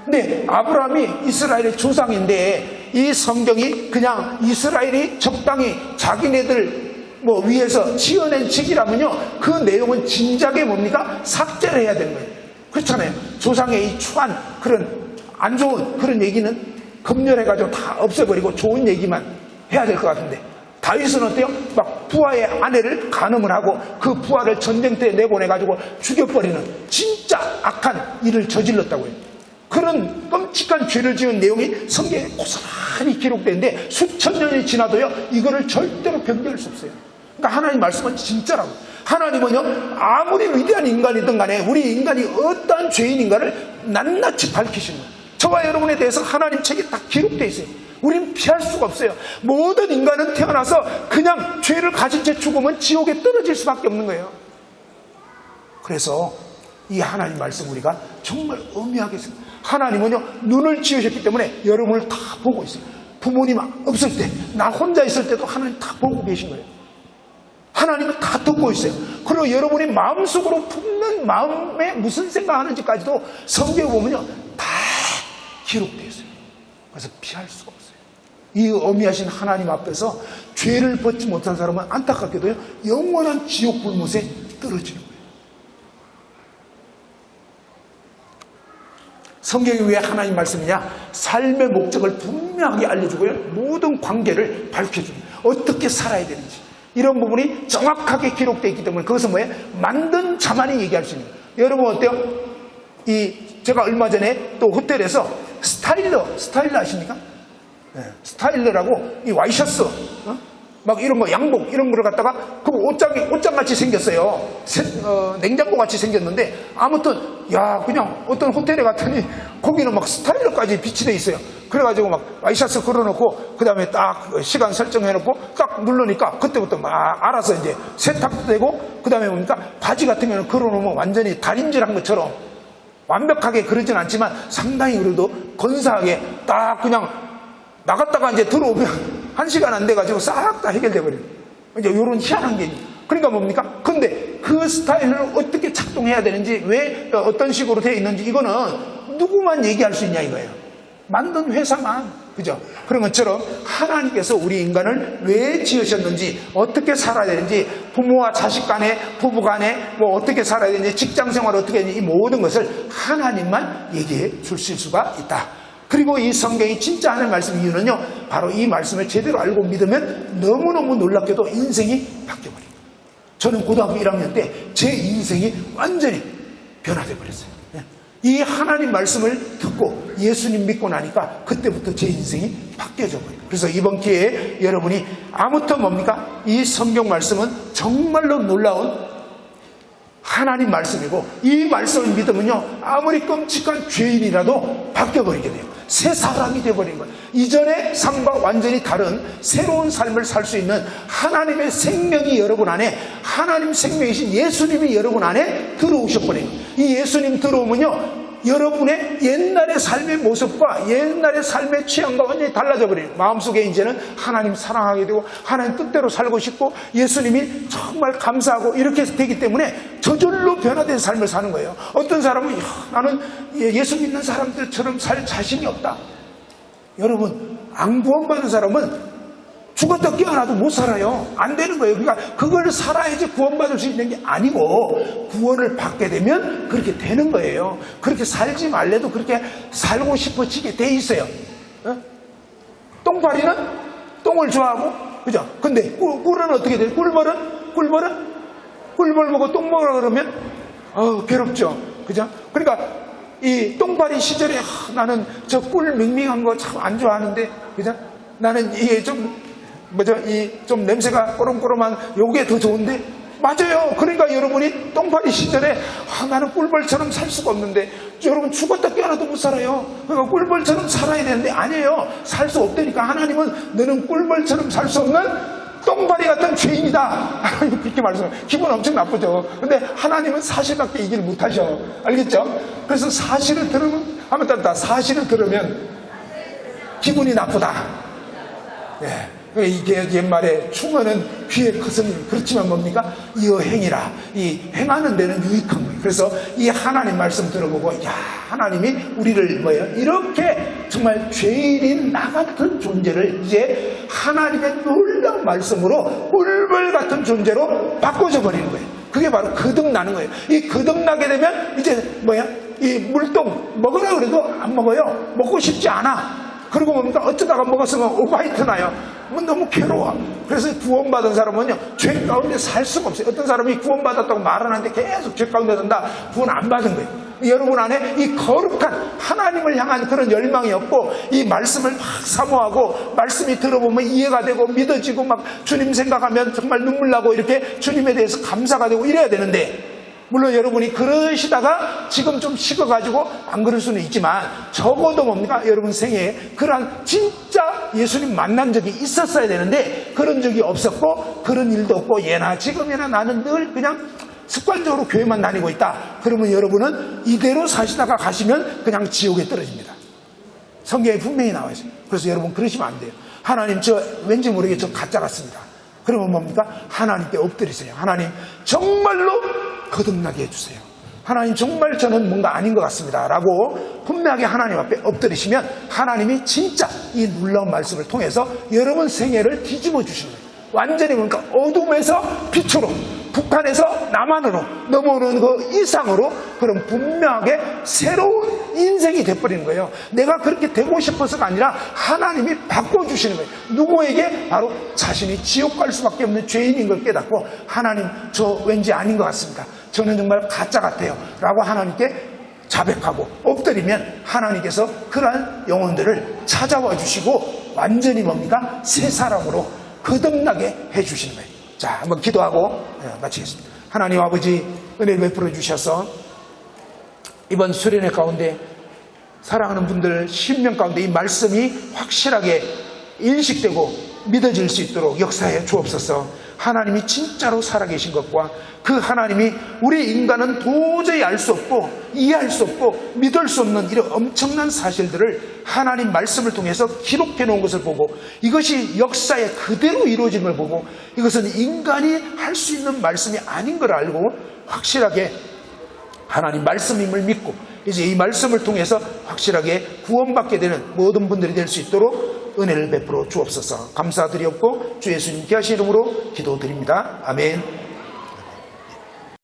근데 아브라함이 이스라엘의 조상인데 이 성경이 그냥 이스라엘이 적당히 자기네들 뭐 위에서 지어낸 책이라면요, 그 내용은 진작에 뭡니까? 삭제를 해야 되는 거예요. 그렇잖아요. 조상의 이 추한 그런 안 좋은 그런 얘기는 검열해가지고 다 없애버리고 좋은 얘기만 해야 될 것 같은데, 다윗은 어때요? 막 부하의 아내를 간음을 하고 그 부하를 전쟁터에 내보내가지고 죽여버리는 진짜 악한 일을 저질렀다고요. 그런 끔찍한 죄를 지은 내용이 성경에 고스란히 기록되는데 수천 년이 지나도요 이거를 절대로 변경할 수 없어요. 그러니까 하나님 말씀은 진짜라고. 하나님은요 아무리 위대한 인간이든 간에 우리 인간이 어떠한 죄인인가를 낱낱이 밝히시는 거예요. 저와 여러분에 대해서 하나님 책에 딱 기록되어 있어요. 우린 피할 수가 없어요. 모든 인간은 태어나서 그냥 죄를 가진 채 죽으면 지옥에 떨어질 수밖에 없는 거예요. 그래서 이 하나님 말씀 우리가 정말 엄미하게 있습니다. 하나님은요 눈을 지으셨기 때문에 여러분을 다 보고 있어요. 부모님 없을 때, 나 혼자 있을 때도 하나님 다 보고 계신 거예요. 하나님은 다 듣고 있어요. 그리고 여러분이 마음속으로 품는 마음에 무슨 생각하는지까지도 성경에 보면요 다 기록되어 있어요. 그래서 피할 수가 없어요. 이 어미하신 하나님 앞에서 죄를 벗지 못한 사람은 안타깝게도요 영원한 지옥 불못에 떨어지는 거예요. 성경이 왜 하나님 말씀이냐? 삶의 목적을 분명하게 알려주고요 모든 관계를 밝혀줍니다. 어떻게 살아야 되는지 이런 부분이 정확하게 기록되어 있기 때문에 그것은 뭐예요? 만든 자만이 얘기할 수 있는 거예요. 여러분 어때요? 제가 얼마 전에 또 호텔에서 스타일러 아십니까? 네, 스타일러라고 이 와이셔츠 막 이런 거 양복 이런 거를 갖다가 그 옷장같이 생겼어요. 냉장고같이 생겼는데 아무튼 야 그냥 어떤 호텔에 갔더니 거기는 막 스타일러까지 비치돼 있어요. 그래가지고 막 와이셔츠 걸어놓고 그 다음에 딱 시간 설정해놓고 딱 누르니까 그때부터 막 알아서 이제 세탁되고 그 다음에 뭡니까 바지 같은 경우는 걸어놓으면 완전히 다림질한 것처럼 완벽하게 그러진 않지만 상당히 그래도 건사하게 딱 그냥 나갔다가 이제 들어오면 1시간 안 돼가지고 싹 다 해결돼 버려요. 이제 요런 희한한 게. 그러니까 뭡니까? 근데 그 스타일을 어떻게 작동해야 되는지, 왜 어떤 식으로 되어 있는지 이거는 누구만 얘기할 수 있냐 이거예요. 만든 회사만. 그죠? 그런 것처럼 하나님께서 우리 인간을 왜 지으셨는지, 어떻게 살아야 되는지, 부모와 자식 간에, 부부 간에 뭐 어떻게 살아야 되는지, 직장 생활을 어떻게 해야 되는지 이 모든 것을 하나님만 얘기해 주실 수가 있다. 그리고 이 성경이 진짜 하나님 말씀 이유는요 바로 이 말씀을 제대로 알고 믿으면 너무너무 놀랍게도 인생이 바뀌어버립니다. 저는 고등학교 1학년 때 제 인생이 완전히 변화되어 버렸어요. 이 하나님 말씀을 듣고 예수님 믿고 나니까 그때부터 제 인생이 바뀌어져 버려요. 그래서 이번 기회에 여러분이 아무튼 뭡니까? 이 성경 말씀은 정말로 놀라운 하나님 말씀이고 이 말씀을 믿으면요 아무리 끔찍한 죄인이라도 바뀌어버리게 돼요. 새 사람이 되어버린 거예요. 이전의 삶과 완전히 다른 새로운 삶을 살 수 있는 하나님의 생명이 여러분 안에, 하나님 생명이신 예수님이 여러분 안에 들어오셔버린 거예요. 이 예수님 들어오면요 여러분의 옛날의 삶의 모습과 옛날의 삶의 취향과 완전히 달라져 버려요. 마음속에 이제는 하나님 사랑하게 되고 하나님 뜻대로 살고 싶고 예수님이 정말 감사하고 이렇게 되기 때문에 저절로 변화된 삶을 사는 거예요. 어떤 사람은 나는 예수 믿는 사람들처럼 살 자신이 없다. 여러분 안 구원받은 사람은 죽었다 깨어나도 못 살아요. 안 되는 거예요. 그러니까 그걸 살아야지 구원받을 수 있는 게 아니고 구원을 받게 되면 그렇게 되는 거예요. 그렇게 살지 말래도 그렇게 살고 싶어지게 돼 있어요. 똥파리는 똥을 좋아하고 그죠? 근데 꿀은 어떻게 돼요? 꿀벌 먹고 똥 먹으라 그러면 괴롭죠. 그죠? 그러니까 이 똥파리 시절에 나는 저 꿀 밍밍한 거 참 안 좋아하는데 그죠? 나는 이게 좀 냄새가 꼬름꼬름한 요게 더 좋은데 맞아요. 그러니까 여러분이 똥파리 시절에 나는 꿀벌처럼 살 수가 없는데 여러분 죽었다 깨어나도 못 살아요. 그러니까 꿀벌처럼 살아야 되는데 아니에요. 살 수 없다니까. 하나님은 너는 꿀벌처럼 살 수 없는 똥파리 같은 죄인이다. 하나님 그렇게 말씀해요. 기분 엄청 나쁘죠. 근데 하나님은 사실밖에 얘기를 못하셔. 알겠죠? 그래서 사실을 들으면, 한번 따라 사실을 들으면 기분이 나쁘다. 예. 이게 옛말에 충어는 귀에 커서니 그렇지만 뭡니까? 이어 행이라. 이 행하는 데는 유익한 거예요. 그래서 이 하나님 말씀 들어보고, 야, 하나님이 우리를 뭐예요? 이렇게 정말 죄인인 나 같은 존재를 이제 하나님의 놀라운 말씀으로 꿀벌 같은 존재로 바꿔줘 버리는 거예요. 그게 바로 거듭나는 거예요. 이 거듭나게 되면 이제 뭐야? 이 물동 먹으라 그래도 안 먹어요. 먹고 싶지 않아. 그리고 뭡니까? 어쩌다가 먹었으면 오바이트 나요. 너무 괴로워. 그래서 구원받은 사람은요, 죄 가운데 살 수가 없어요. 어떤 사람이 구원받았다고 말은 하는데 계속 죄 가운데 산다. 구원 안 받은 거예요. 여러분 안에 이 거룩한 하나님을 향한 그런 열망이 없고, 이 말씀을 막 사모하고, 말씀이 들어보면 이해가 되고, 믿어지고, 막 주님 생각하면 정말 눈물 나고, 이렇게 주님에 대해서 감사가 되고 이래야 되는데, 물론 여러분이 그러시다가 지금 좀 식어가지고 안 그럴 수는 있지만, 적어도 뭡니까? 여러분 생애에 그런 진짜 예수님 만난 적이 있었어야 되는데 그런 적이 없었고, 그런 일도 없고, 예나 지금이나 나는 늘 그냥 습관적으로 교회만 다니고 있다. 그러면 여러분은 이대로 사시다가 가시면 그냥 지옥에 떨어집니다. 성경에 분명히 나와 있어요. 그래서 여러분 그러시면 안 돼요. 하나님, 저 왠지 모르게 저 가짜 같습니다. 그러면 뭡니까? 하나님께 엎드리세요. 하나님 정말로 거듭나게 해주세요. 하나님 정말 저는 뭔가 아닌 것 같습니다 라고 분명하게 하나님 앞에 엎드리시면 하나님이 진짜 이 놀라운 말씀을 통해서 여러분 생애를 뒤집어 주시는 거예요. 완전히 뭔가 어둠에서 빛으로, 북한에서 남한으로 넘어오는 그 이상으로, 그런 분명하게 새로운 인생이 돼버리는 거예요. 내가 그렇게 되고 싶어서가 아니라 하나님이 바꿔주시는 거예요. 누구에게? 바로 자신이 지옥 갈 수밖에 없는 죄인인 걸 깨닫고, 하나님 저 왠지 아닌 것 같습니다. 저는 정말 가짜 같아요 라고 하나님께 자백하고 엎드리면 하나님께서 그러한 영혼들을 찾아와 주시고 완전히 뭡니까? 새 사람으로 거듭나게 해주시는 거예요. 자, 한번 기도하고 마치겠습니다. 하나님 아버지, 은혜를 베풀어 주셔서 이번 수련회 가운데 사랑하는 분들 심령 가운데 이 말씀이 확실하게 인식되고 믿어질 수 있도록 역사해 주옵소서. 하나님이 진짜로 살아계신 것과 그 하나님이 우리 인간은 도저히 알 수 없고 이해할 수 없고 믿을 수 없는 이런 엄청난 사실들을 하나님 말씀을 통해서 기록해 놓은 것을 보고, 이것이 역사에 그대로 이루어진 걸 보고, 이것은 인간이 할 수 있는 말씀이 아닌 걸 알고 확실하게 하나님 말씀임을 믿고, 이제 이 말씀을 통해서 확실하게 구원받게 되는 모든 분들이 될 수 있도록 은혜를 베풀어 주옵소서. 감사드리옵고 주 예수님께 하신 이름으로 기도드립니다. 아멘.